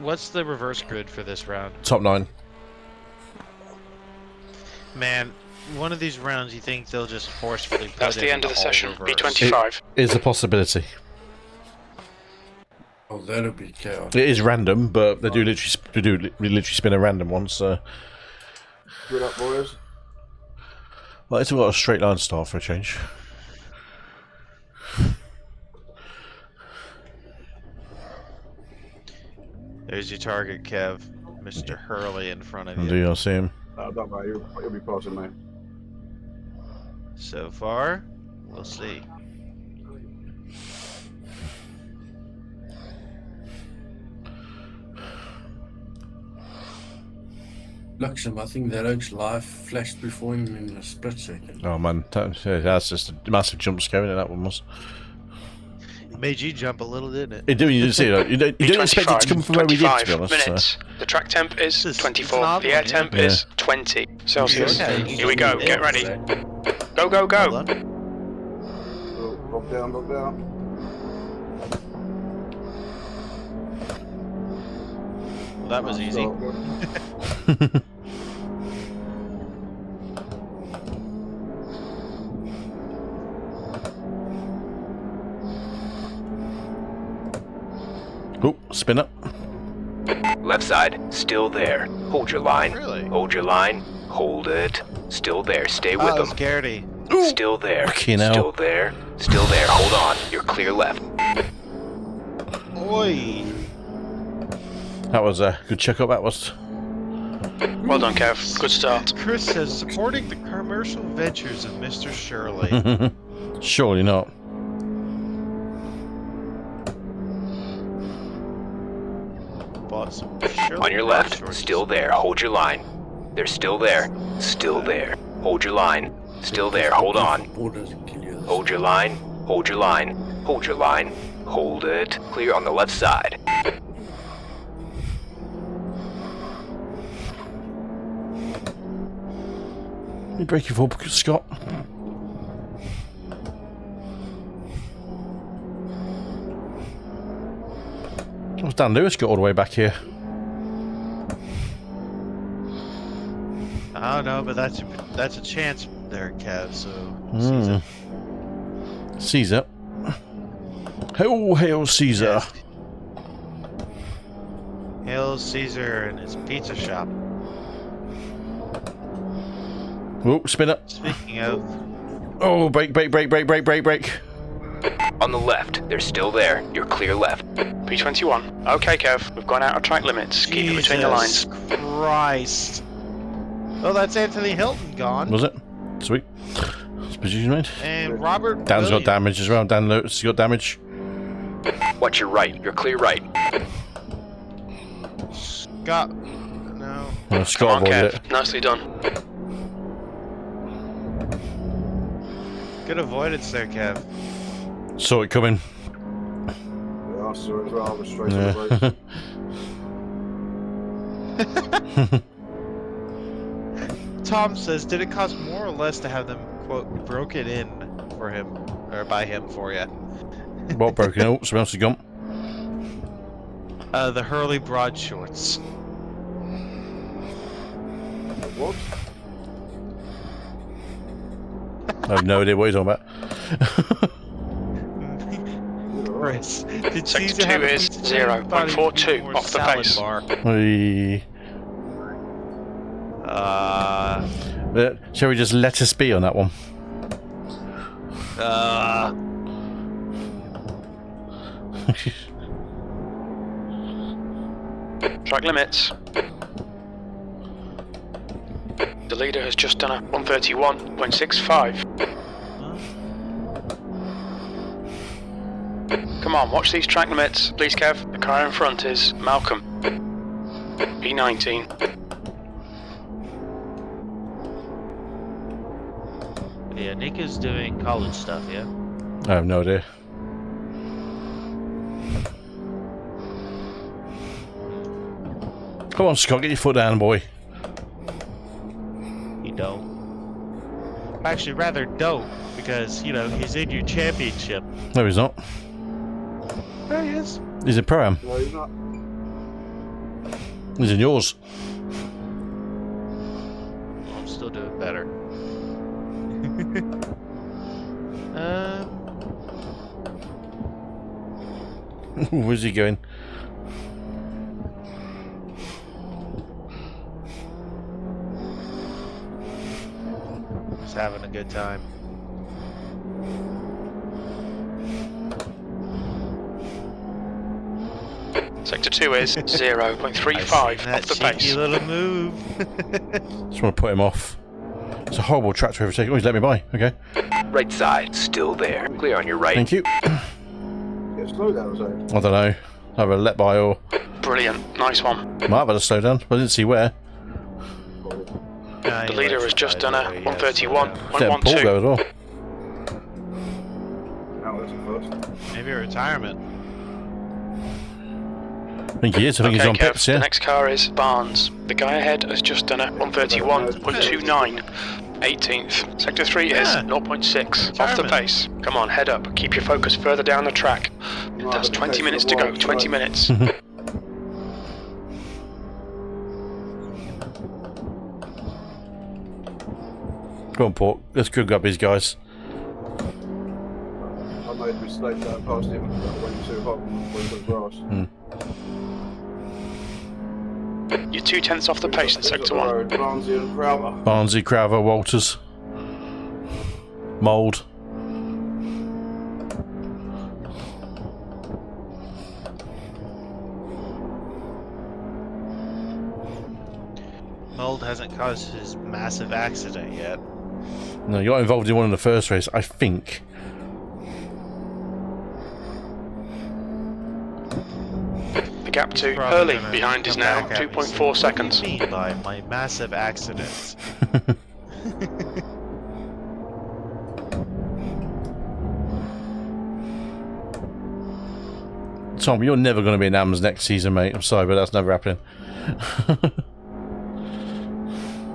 What's the reverse grid for this round? Top 9. Man, one of these rounds you think they'll just forcefully put That's the end of the session. B25. Is a possibility. Oh, that'll be chaos. It is random, but they do literally spin a random one. So, Good up, boys. well, it's got a straight line start for a change. There's your target, Kev. Mr. Hurley in front of Do you. you see him? Don't worry, you'll be passing me. So far, we'll see. Luxem, I think that Oak's life flashed before him in a split second. Oh man, that's just a massive jump scare in it, that one was. Made you jump a little, didn't it? You didn't see it. You didn't expect it to come from where we did, to be 25 honest. minutes. The track temp is This is 24. an odd The air one, yeah. temp is 20 Celsius. Okay, Here we go. Get ready. Go, go, Hold go. on. Drop down, drop down. Well, that was easy. Oh, spin up. Left side, still there. Hold your line. Really? Hold your line. Hold it. Still there. Stay with Oh, them. Scaredy. Still there. Fucking hell. Still there. Still there. Hold on. You're clear left. Oi. That was a good checkup. That was. Well done, Kev. Good start. Chris says, supporting the commercial ventures of Mr. Shirley. Surely not. Bought some Shirley On your left, shorts. still there. Hold your line. They're still there. Still there. Hold your line. Still there. Hold on. Ball doesn't kill you. Hold your line. Hold your line. Hold your line. Hold it. Clear on the left side. You break your fall, Scott. Oh, Dan Lewis got all the way back here. I don't know, but that's a chance there, Kev. So Caesar. Hail Caesar. Yes. Hail Caesar and his pizza shop. Oh, spin up. Speaking of, Oh, break. On the left, they're still there. You're clear left. P21. Okay, Kev. We've gone out of track limits. Keep it between the lines. Jesus Christ. Oh, that's Anthony Hilton gone. Was it? Sweet. Position made. And Robert Dan's got Williams. damage as well. Dan Lewis has got damage. Watch your right. You're clear right. Scott. No. Oh, Come Scott on, avoided Kev. it. Nicely done. Good avoidance there, Kev. Saw it coming. Yeah, I saw it as well. I was straight Yeah. to the brakes. Tom says, did it cost more or less to have them, quote, broken in for him, or by him for you? What broken? Oh, something else has gone. The Hurley broad shorts. What? I have no idea what you're talking about. Chris, did Sector Caesar 2 have a is pizza chain? I thought he 0.42 was more off the salad pace. bar. Shall we just let us be on that one? Track limits. The leader has just done a 131.65. Come on, watch these track limits. Please, Kev. The car in front is Malcolm. P19. Yeah, Nick is doing college stuff, yeah? I have no idea. Come on, Scott, get your foot down, boy. You don't. Actually, rather don't, because, you know, he's in your championship. No, he's not. There he is. He's in Pro-Am. No, he's not. He's in yours. I'm still doing better. Where's he going? Just having a good time. Sector 2 is 0.35 off That the cheeky pace. little move. Just want to put him off. It's a horrible track to overtake. Oh, he's let me by. Okay. Right side, still there. Clear on your right. Thank you. Get slow down, so. I don't know. Have a let by or Brilliant, nice one. might have had a slow down, but I didn't see where. The leader has just done a Let Paul 131.12. go as well. Now that's the first. Maybe a retirement. I think he is. I think he's on Kev, pips, the yeah. next car is Barnes. The guy ahead has just done a 131.29. 18th. Sector 3 is 0.6 off the Retirement. pace. Come on, head up. Keep your focus further down the track. That's 20 minutes to go. 20 minutes. Go on, Port. Let's go grab these guys. I made a mistake that past him when too hot when the grass. You're 2/10 off the pace in Sector 1. Barnsley and Crowther. Barnsley, Crowther, Walters. Mould. Mold hasn't caused his massive accident yet. No, you got involved in one in the first race, I think. The gap to Probably Hurley gonna behind is come now back at me 2.4 soon. seconds. What do you mean by my massive accident? Tom, you're never going to be in AMS next season, mate. I'm sorry, but that's never happening.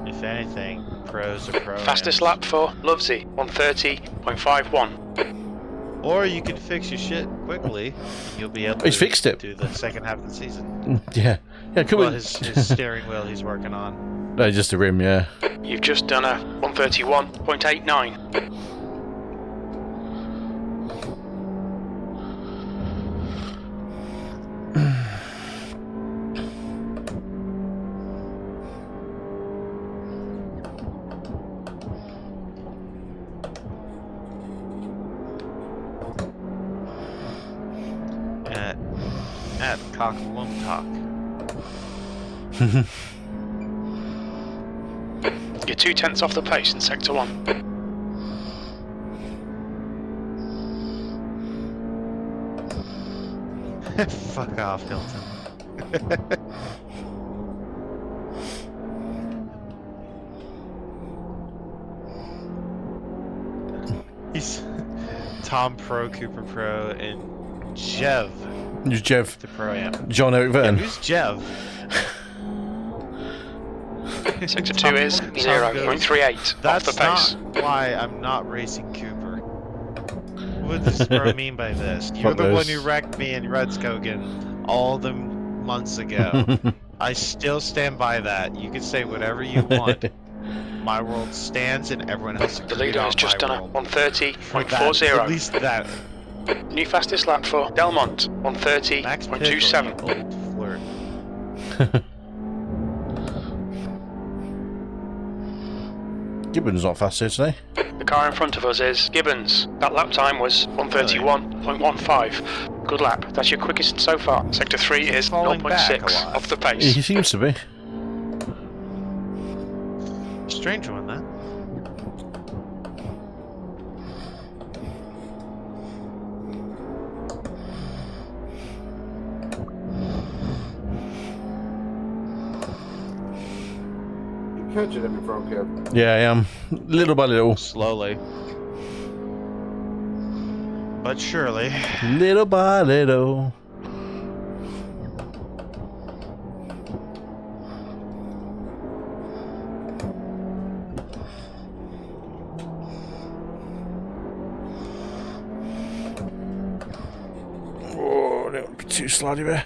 If anything, pros are pros. Fastest lap for Lovesy, 130.51. Or you can fix your shit quickly. You'll be able He's to fixed it. do the second half of the season. Yeah. Yeah, come Well, on. his steering wheel he's working on. No, just a rim, yeah. You've just done a 131.89. At Cock-a-Loom-Talk. You're 2/10 off the pace in Sector 1. Fuck off, Hilton. He's Tom Pro, Cooper Pro, and Jev Who's Jev? to Pro Am. John Eric Yeah, Verton. who's Jev? Sector 2 is 0.38 off That's the pace. not why I'm not racing Cooper. What does Bro mean by this? You're Fuck the one knows. who wrecked me in Redskogen all the months ago. I still stand by that. You can say whatever you want. My world stands and everyone else The leader has just done a At 130.40. least that. New fastest lap for Delmont, Max Pickle, 130.27. you old flirt. Gibbons not fast here today. The car in front of us is Gibbons. That lap time was 131.15. Good lap. That's your quickest so far. Sector 3 is falling back a 0.6 lot. off the He pace. seems to be. Strange one, that. You catching him in front, Kev. Yeah, I am. Little by little. Slowly. But surely. Little by little. Don't be too slidey there.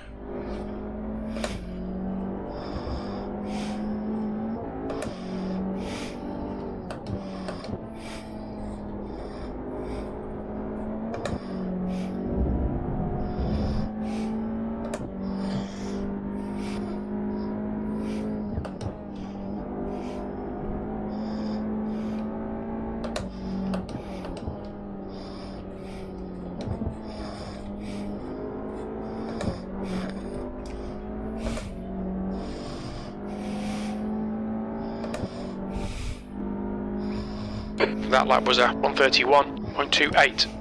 That lap was a 131.28.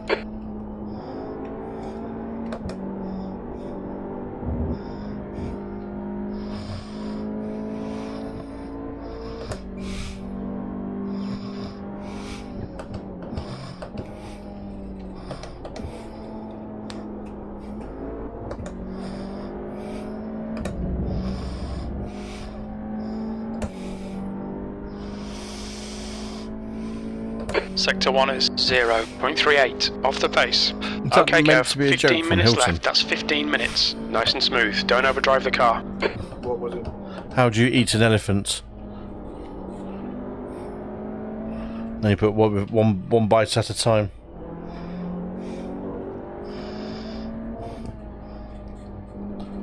Sector 1 is 0.38 off the pace. Okay, meant Kev, to be a joke 15 from minutes Hilton? left. That's 15 minutes. Nice and smooth. Don't overdrive the car. What was it? How do you eat an elephant? Then you put one bite at a time.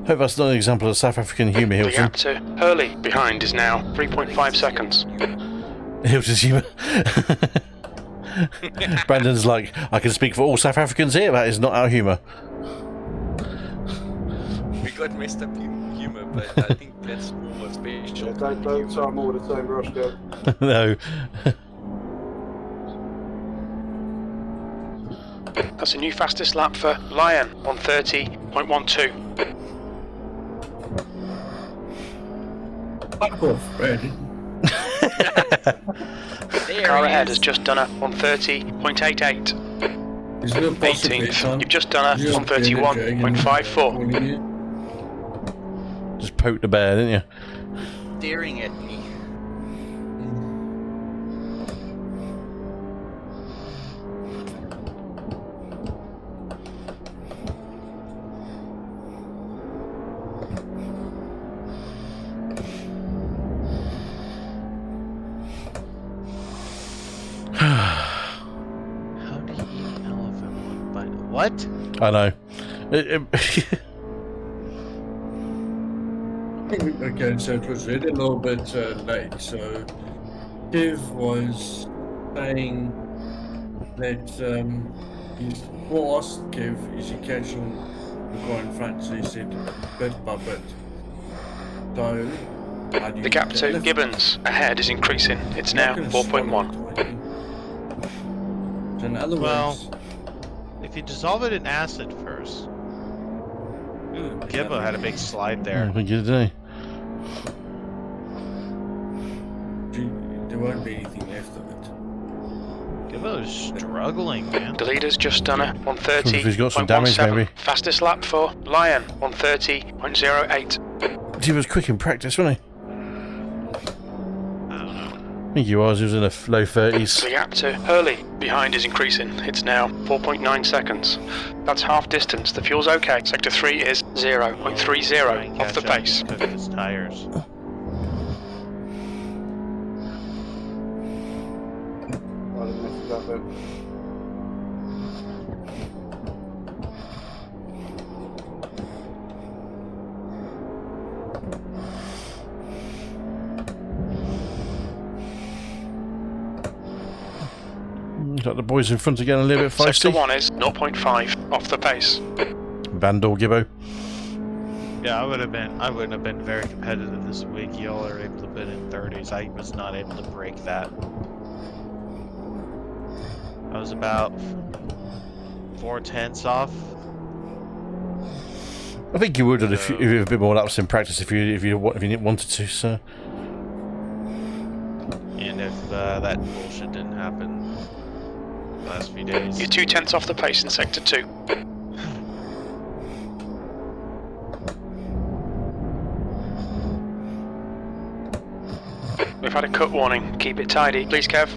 Hope that's not an example of South African humour, The Hilton. gap to Hurley behind is now 3.5 seconds. Hilton's humour. Brandon's like, I can speak for all South Africans here, that is not our humour. We got messed up humor, but I think that's more special. Yeah, don't say I'm all the same, Roscoe. No. That's a new fastest lap for Lion, 130.12. Fuck off, Brandon. Car ahead has just done a 130.88. Is there a possibility? 18th, you've just done a 131.54. Just poked the bear, didn't you? Staring at me. How do you eat an elephant one bite? What? I know. Okay, so it was really a little bit late. So Kev was saying that he asked Kev, is he catching the car in front? So he said bit by bit. So how do you The gap eat to elephant? Gibbons ahead is increasing. It's now Not gonna 4.1. swallow it, so in other Well, words, if you dissolve it in acid first. Ooh, Gibbo had a big slide there. I think you do. there won't be anything left of it. Gibbo is struggling, man. The leader's just done a If he's got some damage, 130.17. maybe. Fastest lap for Lion, 130.08. He was quick in practice, wasn't he? I don't know. I think he was. He was in the low 30s. The gap to Hurley behind is increasing. It's now 4.9 seconds. That's half distance. The fuel's okay. Sector 3 is 0.30 off the pace. Cook his tires. I didn't mess it up then. Got the boys in front again a little bit Sector feisty. 1 is 0.5 off the pace. Vandal Gibbo. Yeah, I wouldn't have been very competitive this week. Y'all are able to put in 30s. I was not able to break that. I was about 4/10 off. I think you would have if you had a bit more laps in practice if you wanted to. So And if that bullshit didn't happen the last few days. You're 0.2 off the pace in Sector 2. We've had a cut warning. Keep it tidy. Please, Kev.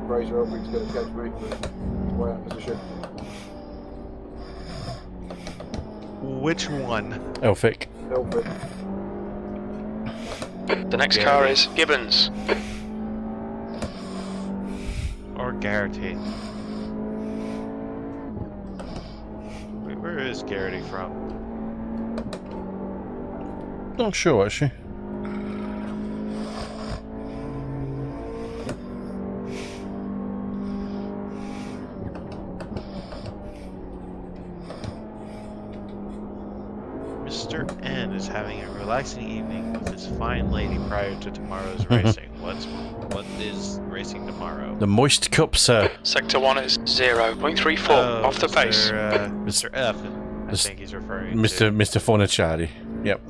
Fraser hoping he's going to catch me, but he's way out of position. Which one? Elphick. Elphick. The next car is Gibbons. Or Garrity? Wait, where is Garrity from? Not sure actually. Mr. N is having a relaxing evening with his fine lady prior to tomorrow's racing. What is racing tomorrow? The Moist Cup, sir. Sector 1 is 0.34 off the pace. Mr. F, I think he's referring to. Mr. Forniciati. Yep.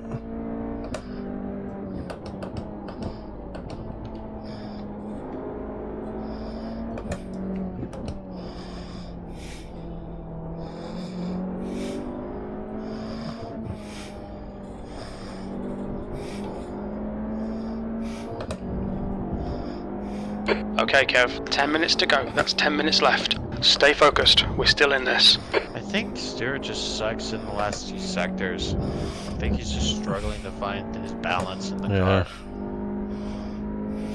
Okay, Kev, 10 minutes to go. That's 10 minutes left. Stay focused. We're still in this. I think Stuart just sucks in the last few sectors. I think he's just struggling to find his balance in the car.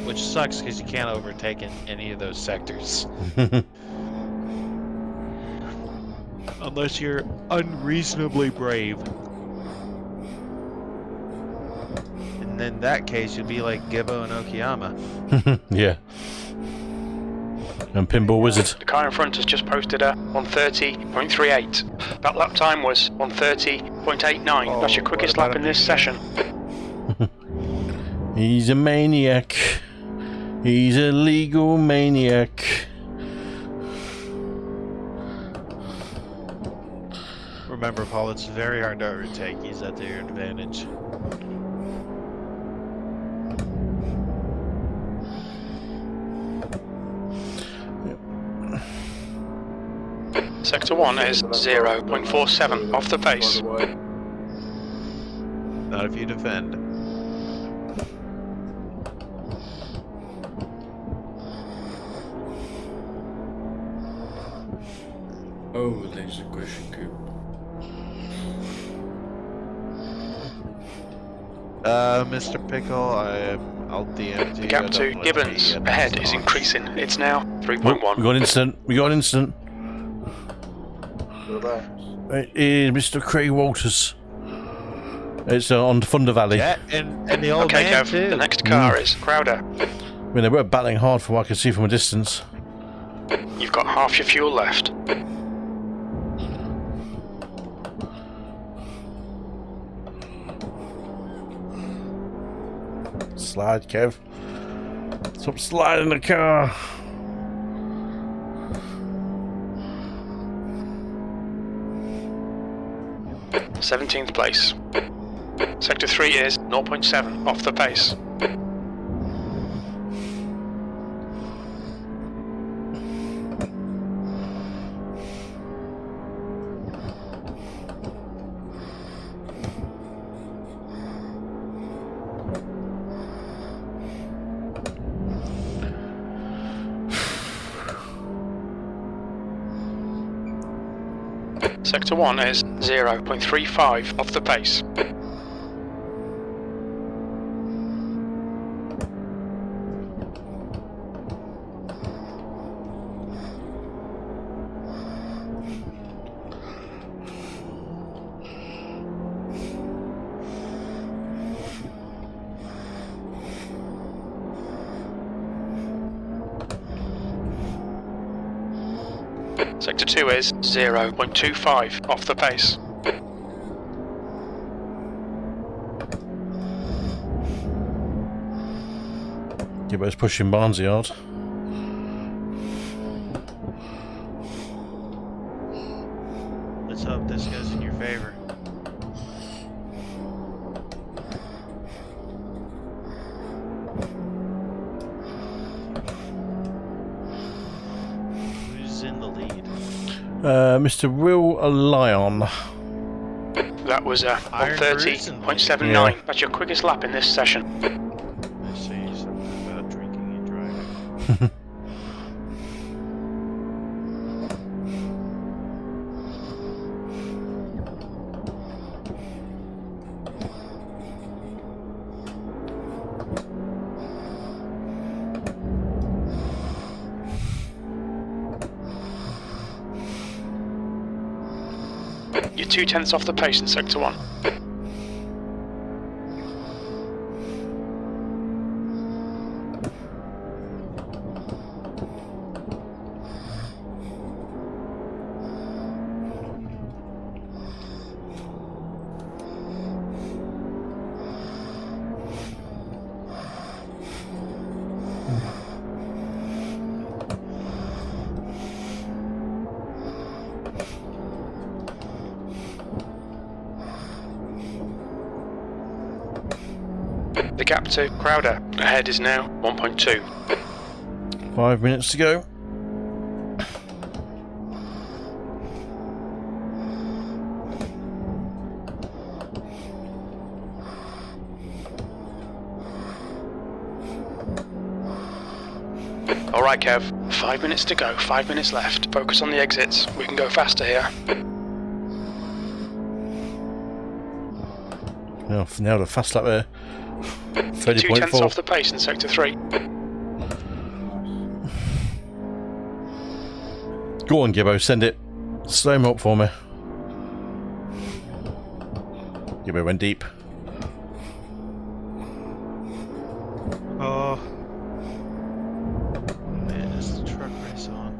Which sucks because you can't overtake in any of those sectors. Unless you're unreasonably brave. And in that case, you'd be like Gibbo and Okayama. Yeah. And Pinball Wizard. The car in front has just posted a 130.38. That lap time was 130.89. That's your quickest lap in this session. He's a maniac. He's a legal maniac. Remember, Paul, it's very hard to overtake. He's at your advantage. Sector 1 is 0.47 off the pace. Not if you defend. Oh, there's a question cube. Mr. Pickle, I'll DM to The you. gap to Gibbons ahead is increasing. It's now 3.1. We got an incident. We got an incident. It is Mr. Craig Walters. It's on Thunder Valley. Yeah, and the old Okay, man Kev, too. the next car is Crowder. I mean, they were battling hard from what I can see from a distance. You've got half your fuel left. Slide, Kev. Stop sliding the car. th place. Sector 3 is 0.7 off the pace. Sector 1 is 0.35 off the pace. Sector 2 is 0.25 off the pace. Gibbo's pushing Barnesy hard. Let's hope this goes in your favor. Who's in the lead? Mr. Will Lyon. That was a Iron 130.79. Yeah. That's your quickest lap in this session. I see something about drinking and driving. You're 2/10 off the pace in Sector 1. The gap to Crowder ahead is now 1.2. 5 minutes to go. Alright Kev, 5 minutes to go, 5 minutes left. Focus on the exits, we can go faster here. Now the fast lap there. 2/10 30.4. off the pace in Sector 3. Go on, Gibbo, send it. Slow him up for me. Gibbo went deep. Oh. Man, is the truck race on?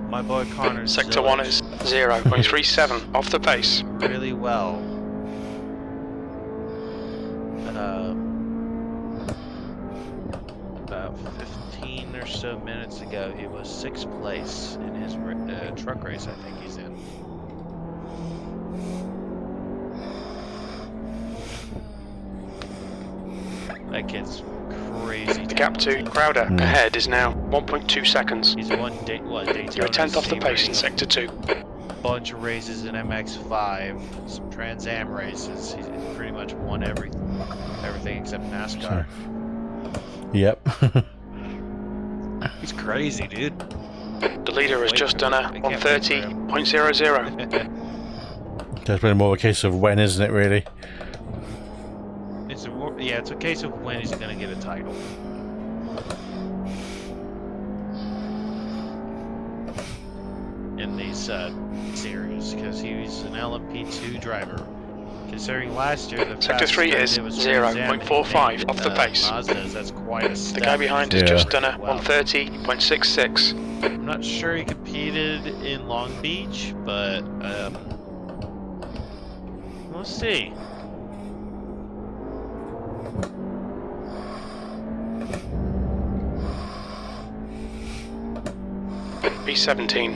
My boy Connor's Sector 1 is 0.37 off the pace. really well. About 15 or so minutes ago, he was 6th place in his truck race. I think he's in. That kid's crazy. The gap to Crowder ahead is now 1.2 seconds. He's won Daytona. You're 10th off the pace in race, Sector 2. bunch of races in MX-5, some Trans Am races. He's pretty much won everything except NASCAR. Yep. He's crazy, dude. The leader has just done a 130.00. That's been more of a case of when, isn't it, really? It's a case of when he's going to get a title. In these series, because he was an LMP2 driver. Considering last year, the Sector 3 is 0.45 off the pace. Mazdas, that's quite a step. The guy behind has just done a 130.66. I'm not sure he competed in Long Beach, but we'll see. B17.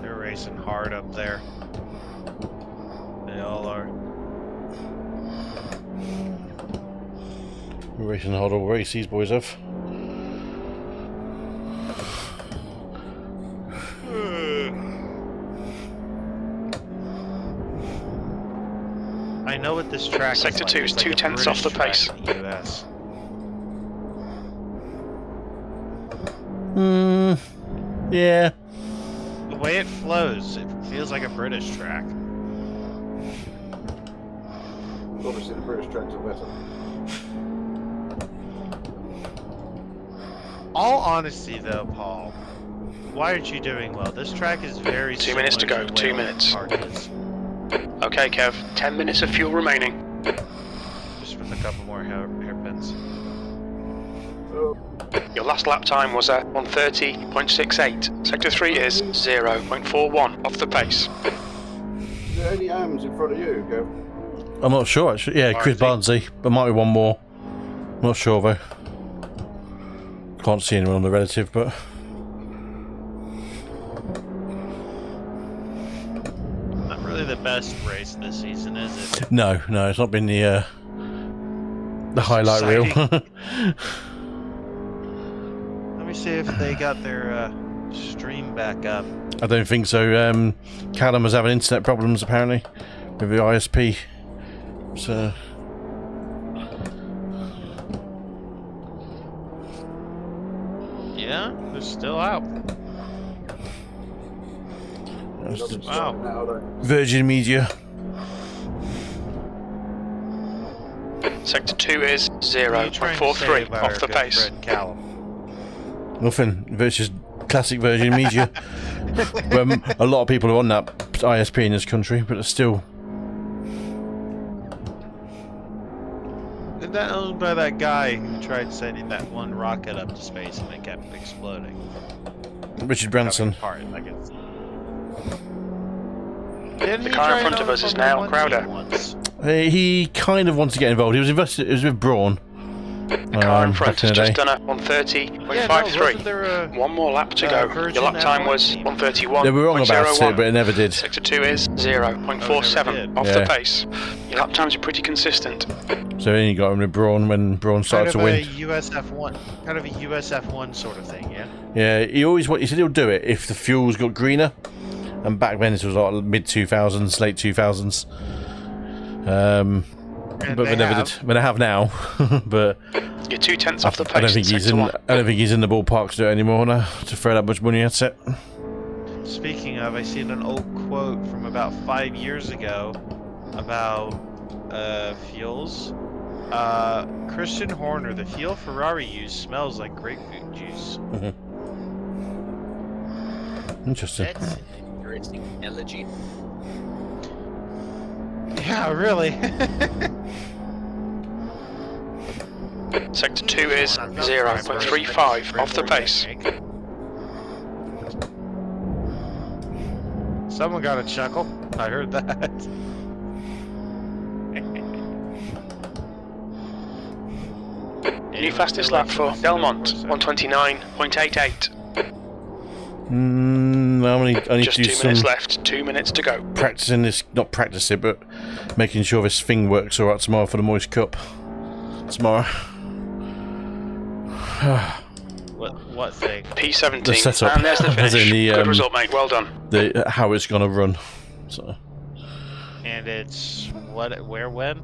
They're racing hard up there. They all are. We're racing hard all race, these boys have. I know what this track is. Sector 2 is It's like 2/10 off the pace. In the US. Yeah. The way it flows, it feels like a British track. Obviously, the British tracks are better. All honesty, though, Paul, why aren't you doing well? This track is very 2 minutes to go, 2 minutes. Okay, Kev, 10 minutes of fuel remaining. Just with a couple more hairpins. Your last lap time was at 130.68. Sector 3 is 0.41 off the pace. Is there any AMs in front of you, Gav? I'm not sure, actually. Yeah, Chris Barnsey. There might be one more. Not sure, though. Can't see anyone on the relative, but... Not really the best race this season, is it? No, it's not been the highlight reel. Let me see if they got their stream back up. I don't think so. Callum was having internet problems, apparently, with the ISP. So... Yeah, they're still out. Wow. Virgin Media. Sector 2 is What are you trying to say 0.43 about off our the good pace. friend Callum? Nothing. Versus classic Virgin Media. A lot of people are on that ISP in this country, but it's still. Isn't that owned by that guy who tried sending that one rocket up to space and it kept exploding? Richard Branson. Apart, I guess. The car in front of us is now Crowder. He kind of wants to get involved. He was invested. It was with Braun. The car in front back in has the just day. done a 130.53. One more lap to go. Your lap time was 131.01. They were wrong about it, but it never did. Sector 2 is 0.47 off the pace. Your lap times are pretty consistent. So then you got him with Braun when Braun started to win. Kind of a USF1 sort of thing, yeah? Yeah, he said he'll do it if the fuels got greener. And back then this was like mid 2000s, late 2000s. But they never did. But they have now. But you're 2/10 off the pace. I don't think he's in. I don't think he's in the ballpark to do it anymore now. To throw that much money at it. Speaking of, I seen an old quote from about 5 years ago about fuels. Christian Horner, the fuel Ferrari used smells like grapefruit juice. Interesting. That's an interesting analogy. Yeah, really. Sector 2 is 0.35 off the pace. Someone got a chuckle. I heard that. New fastest lap for Delmont, 129.88. I need Just to do 2 minutes some left, 2 minutes to go. practicing this. Not practice it, but making sure this thing works all right tomorrow for the Moist Cup. Tomorrow. What thing? P17. The setup. And there's the finish. As in the, Good result, mate. Well done. The how it's gonna run. So And it's what? Where? When?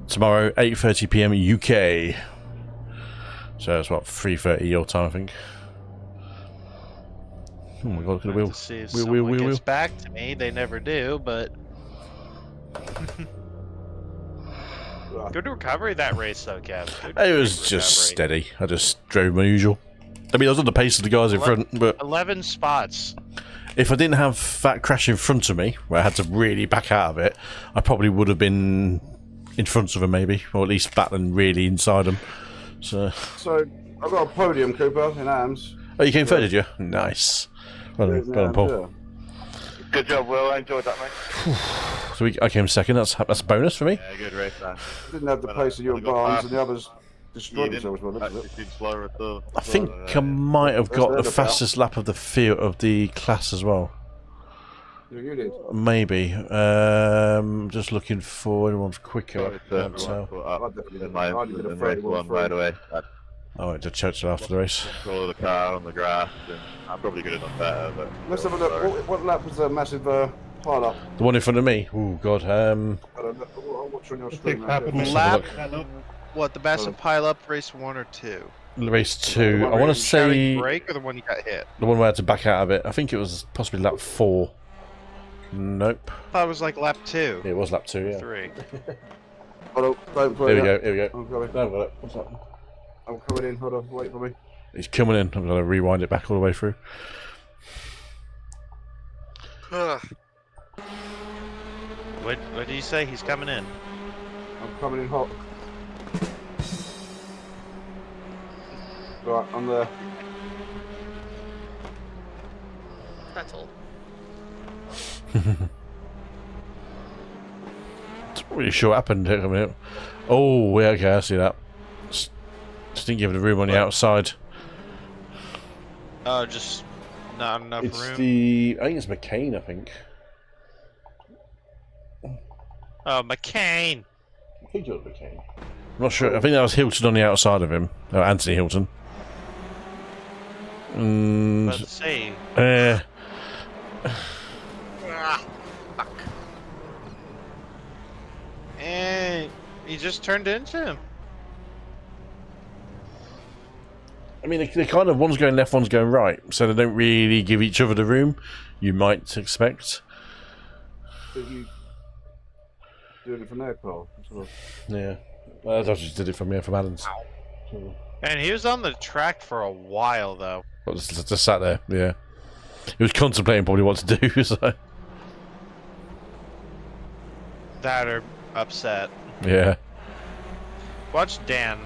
tomorrow, 8:30 PM UK. So it's what 3:30 your time, I think. Oh my god! Look at the wheel. To see if Wheel, someone wheel, gets wheel. back to me. They never do, but. Good recovery that race though, Kev. It was just steady. I just drove my usual. I mean, I was on the pace of the guys in front, but 11 spots. if I didn't have that crash in front of me, where I had to really back out of it, I probably would have been in front of them, maybe, or at least battling really inside them. So I got a podium, Cooper, in AMS. Oh, you came third, did you? Nice. Well done, Paul. Yeah. Good job, Will. I enjoyed that, mate. So I came second. That's a bonus for me. Yeah, good race, man. Didn't have the pace of you and Barnes, and the others destroyed themselves. I think I might have got the fastest lap of the field of the class as well. You did. Maybe. Just looking for anyone's quicker. I did a 31 right away. I went to Churchill after the race. Control of the car on the grass, and I probably could have done better. But Let's have a look. What lap was the massive pile up? The one in front of me. Oh God. I don't know. I'll watch on your screen. Lap. What, the massive pile up, race 1 or 2? Race 2. I want to say Break or the one you got hit? the one where I had to back out of it. I think it was possibly lap 4. Nope. I thought it was like lap 2. It was lap 2. Yeah. 3. Hold on, don't play Here we that. go. Here we go. I'm coming. No, I've got it. What's that? I'm coming in. Hold on, wait for me. He's coming in. I'm going to rewind it back all the way through. What did you say? He's coming in. I'm coming in hot. Right, I'm there. That's all. Not really sure what happened. I mean, oh, yeah, okay, I see that. Just didn't give it a room on the outside. Oh, just not enough It's room. I think it's McCain, I think. Oh, McCain. I think it was McCain. I'm not sure. I think that was Hilton on the outside of him. Oh, Anthony Hilton. Let's see. Fuck. And he just turned into him. I mean, they're kind of one's going left, one's going right, so they don't really give each other the room you might expect. Did you doing it from there, Paul? Yeah. I just did it from Alan's. And he was on the track for a while, though. Well, just sat there, yeah. He was contemplating probably what to do, so... That or upset. Yeah. Watch Dan.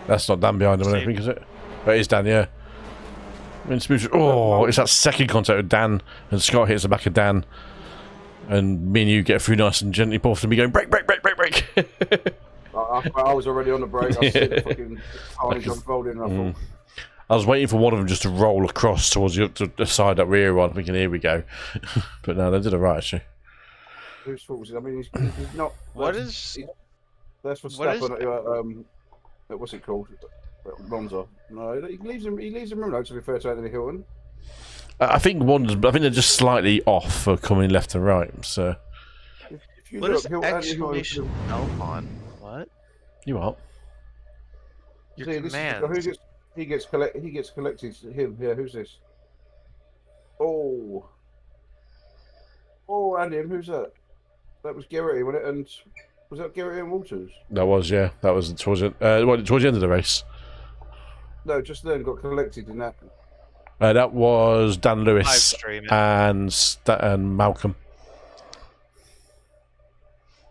That's not Dan behind him, I don't think, is it? But it is Dan, yeah. Oh, it's that second contact with Dan, and Scott hits the back of Dan, and me and you get through nice and gently, both of me going, brake, brake, brake, brake, brake. I was already on the brake. I see the fucking carnage unfolding, and I thought... I was waiting for one of them just to roll across towards the side that rear one, thinking, here we go. But no, they did it right, actually. Whose fault was it? I mean, he's not... That's for Stappen, what's it called? Monza. No, he leaves him room, to be fair to Anthony Hilton. I think they're just slightly off for coming left and right, so... If you What look, is Hilton, exclamation L on? What? You what? Your See, command. He gets collected. Him, yeah. Who's this? Oh, and him. Who's that? That was Garrity, wasn't it? And was that Garrity and Walters? That was, yeah. That was towards the end of the race. No, just then got collected in that. That was Dan Lewis and Malcolm.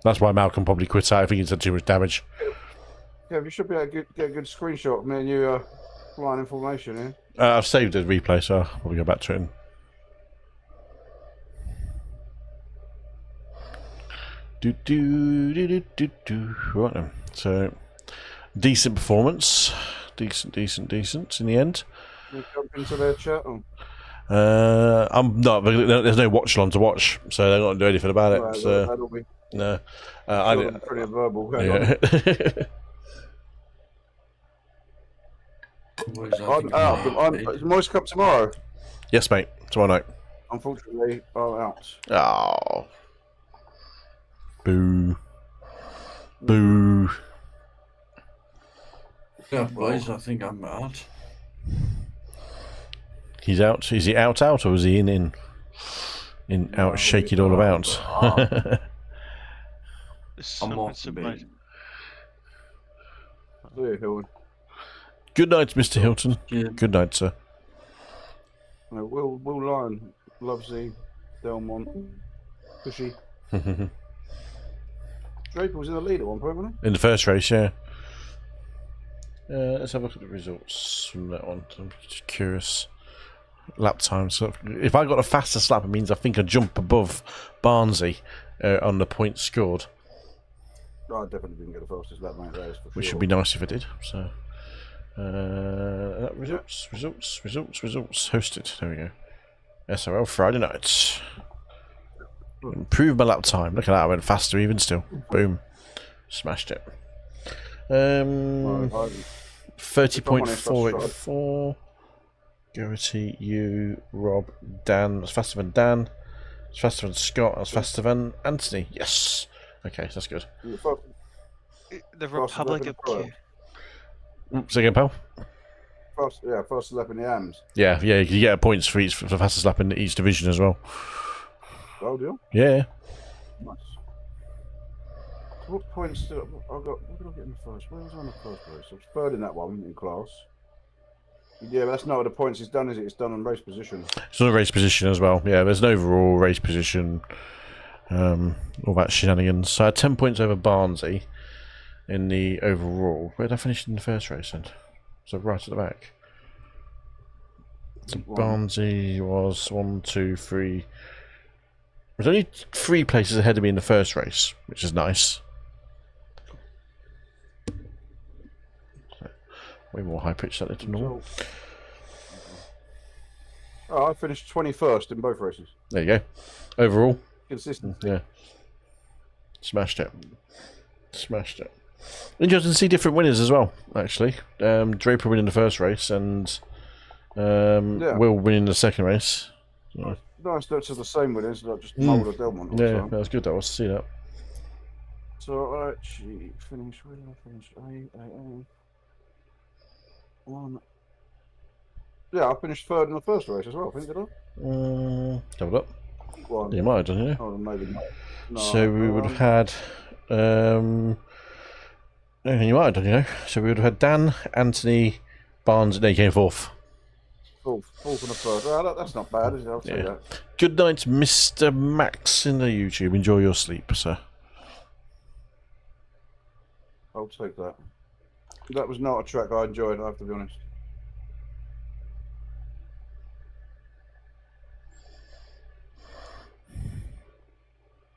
That's why Malcolm probably quit out. I think he's had too much damage. Yeah, you should be able to get a good screenshot of me and you flying in formation, yeah? I've saved the replay, so I'll probably go back to it. Right then. So, decent performance. Decent in the end. You jump into their chat? Or? I'm not. There's no watch along to watch, so they're not going to do anything about it. Right, so, that'll be... no. I didn't. Pretty verbal. Yeah. Is Moist Cup tomorrow? Yes, mate. Tomorrow night. Unfortunately, I'm out. Oh. Boo. Boo. Yeah, boys, I think I'm out. He's out. Is he out, or is he in? Out, shake it all about. I'm off to bed. Good night, Mr. Hilton. Yeah. Good night, sir. Will Lyon, Lovesy, Delmont, Cushy. Draper was in the lead at one point, wasn't In the first race, yeah. Let's have a look at the results from that one. I'm just curious. Lap time. So if I got a fastest lap, it means I think I jump above Barnsey on the points scored. he? I definitely didn't get the fastest lap, mate. That is for Which sure. would be nice if I did. So, results. Hosted. There we go. SRL Friday night. Improve my lap time. Look at that. I went faster even still. Boom. Smashed it. 30.484. Garrity, you, Rob, Dan. That's faster than Dan. That's faster than Scott. That's faster than Anthony. Yes. Okay, so that's good. The Republic of Q. Say again, pal. Fastest lap in the AMs. Yeah, you get points for each for the fastest lap in each division as well. Oh, deal. Yeah. Nice. So what points did I got? What did I get in the first? Where was I in the first race? I was third in that one in class. Yeah, but that's not what the points is done, is it? It's done on race position. It's on a race position as well. Yeah, there's an overall race position. All that shenanigans. So I had 10 points over Barnsey in the overall. Where did I finish in the first race then? So right at the back. So Barnsey was 1, 2, 3. There's only 3 places ahead of me in the first race, which is nice. Way more high pitch than normal. Oh, I finished 21st in both races. There you go. Overall. Consistent. Yeah. Smashed it. Interesting to see different winners as well, actually. Draper winning the first race and Will winning the second race. So. Nice that it's the same winners, not just Mulder Delmont. Yeah, that was good. That was to see that. So I actually finished. Where did I finish? One. Yeah, I finished third in the first race as well. I think, did I? Hold up. One. You might have done, yeah. Oh, maybe not. No, so we would have had You might have done, you know. So we would have had Dan, Anthony, Barnes, and they came fourth. Fourth and the first. Well, that's not bad, is it? I'll say that. Good night, Mr. Max in the YouTube. Enjoy your sleep, sir. I'll take that. That was not a track I enjoyed, I have to be honest.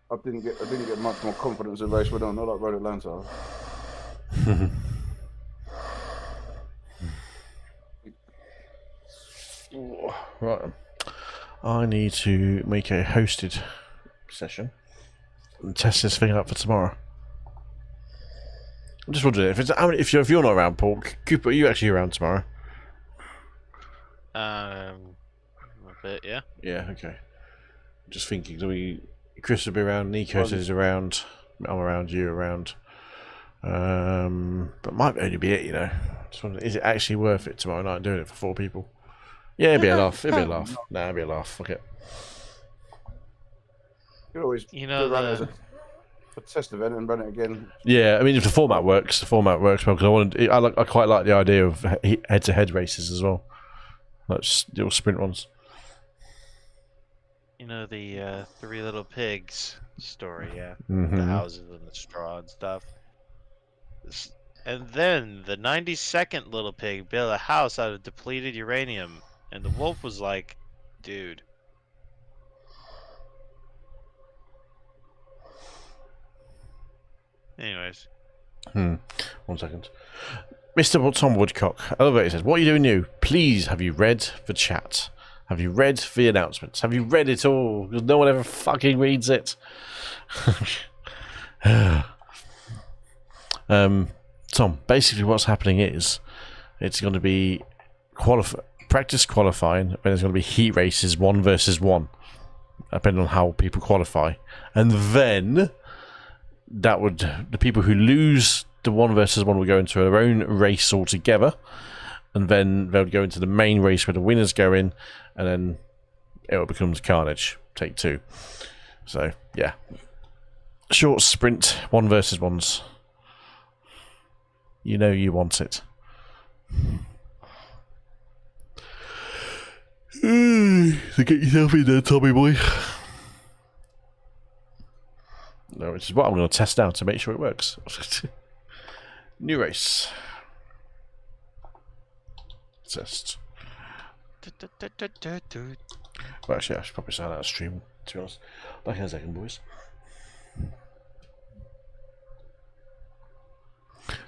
I didn't get much more confidence in the race went on, not like Road Atlanta. Right. I need to make a hosted session and test this thing out for tomorrow. I'm just wondering if you're not around, Paul. Cooper, are you actually around tomorrow? A bit, yeah. Yeah. Okay. Just thinking, Chris will be around. Nico is around. I'm around. You around. But might only be it, you know. Just wondering, is it actually worth it tomorrow night doing it for 4 people? Yeah, it'd be a laugh. It'd be a laugh. Nah, it'd be a laugh. Fuck it. You can always run it as a test event and run it again. Yeah, I mean, if the format works well. Because I quite like the idea of head-to-head races as well, like little sprint ones. You know the Three Little Pigs story, yeah. Mm-hmm. The houses and the straw and stuff. And then the 92nd little pig built a house out of depleted uranium, and the wolf was like, "Dude." Anyways. 1 second. Mr. Tom Woodcock, Elevator says, "What are you doing new? Please, have you read the chat? Have you read the announcements? Have you read it all? Because no one ever fucking reads it." Tom, basically what's happening is it's going to be practice qualifying, and there's going to be heat races 1 versus 1, depending on how people qualify, and then the people who lose the 1 versus 1 will go into their own race altogether, and then they'll go into the main race where the winners go in, and then it becomes carnage. Take 2. So yeah, short sprint 1 versus 1s. You know you want it. So get yourself in there, Tommy boy. No, which is what I'm going to test out to make sure it works. New race. Test. Well, actually, I should probably start out a stream, to be honest. Back in a second, boys.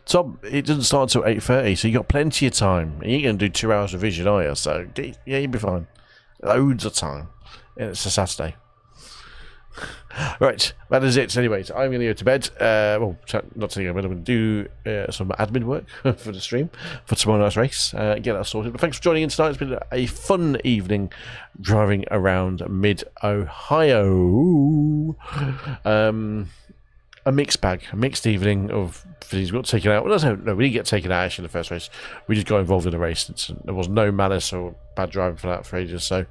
Tom, it doesn't start until 8:30, so you got plenty of time. You ain't going to do 2 hours revision, are you? So, yeah, you'll be fine. Loads of time. And it's a Saturday. Right, that is it. Anyways, I'm going to go to bed. Well, not today, but I'm going to do some admin work for the stream for tomorrow night's race. Get that sorted. But thanks for joining in tonight. It's been a fun evening driving around mid-Ohio. A mixed bag, a mixed evening of things. We got taken out. Well, no, we didn't get taken out actually in the first race. We just got involved in the race. There was no malice or bad driving for that for ages. So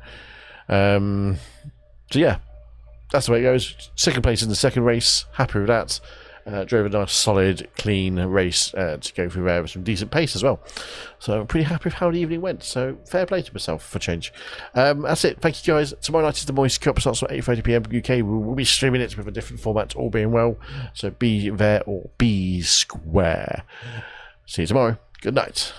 yeah, that's the way it goes. Second place in the second race. Happy with that. Drove a nice, solid, clean race to go through there with some decent pace as well. So I'm pretty happy with how the evening went. So fair play to myself for change. That's it. Thank you guys. Tomorrow night is the Moist Cup. Starts at 8:30 PM UK. We'll be streaming it with a different format, all being well. So be there or be square. See you tomorrow. Good night.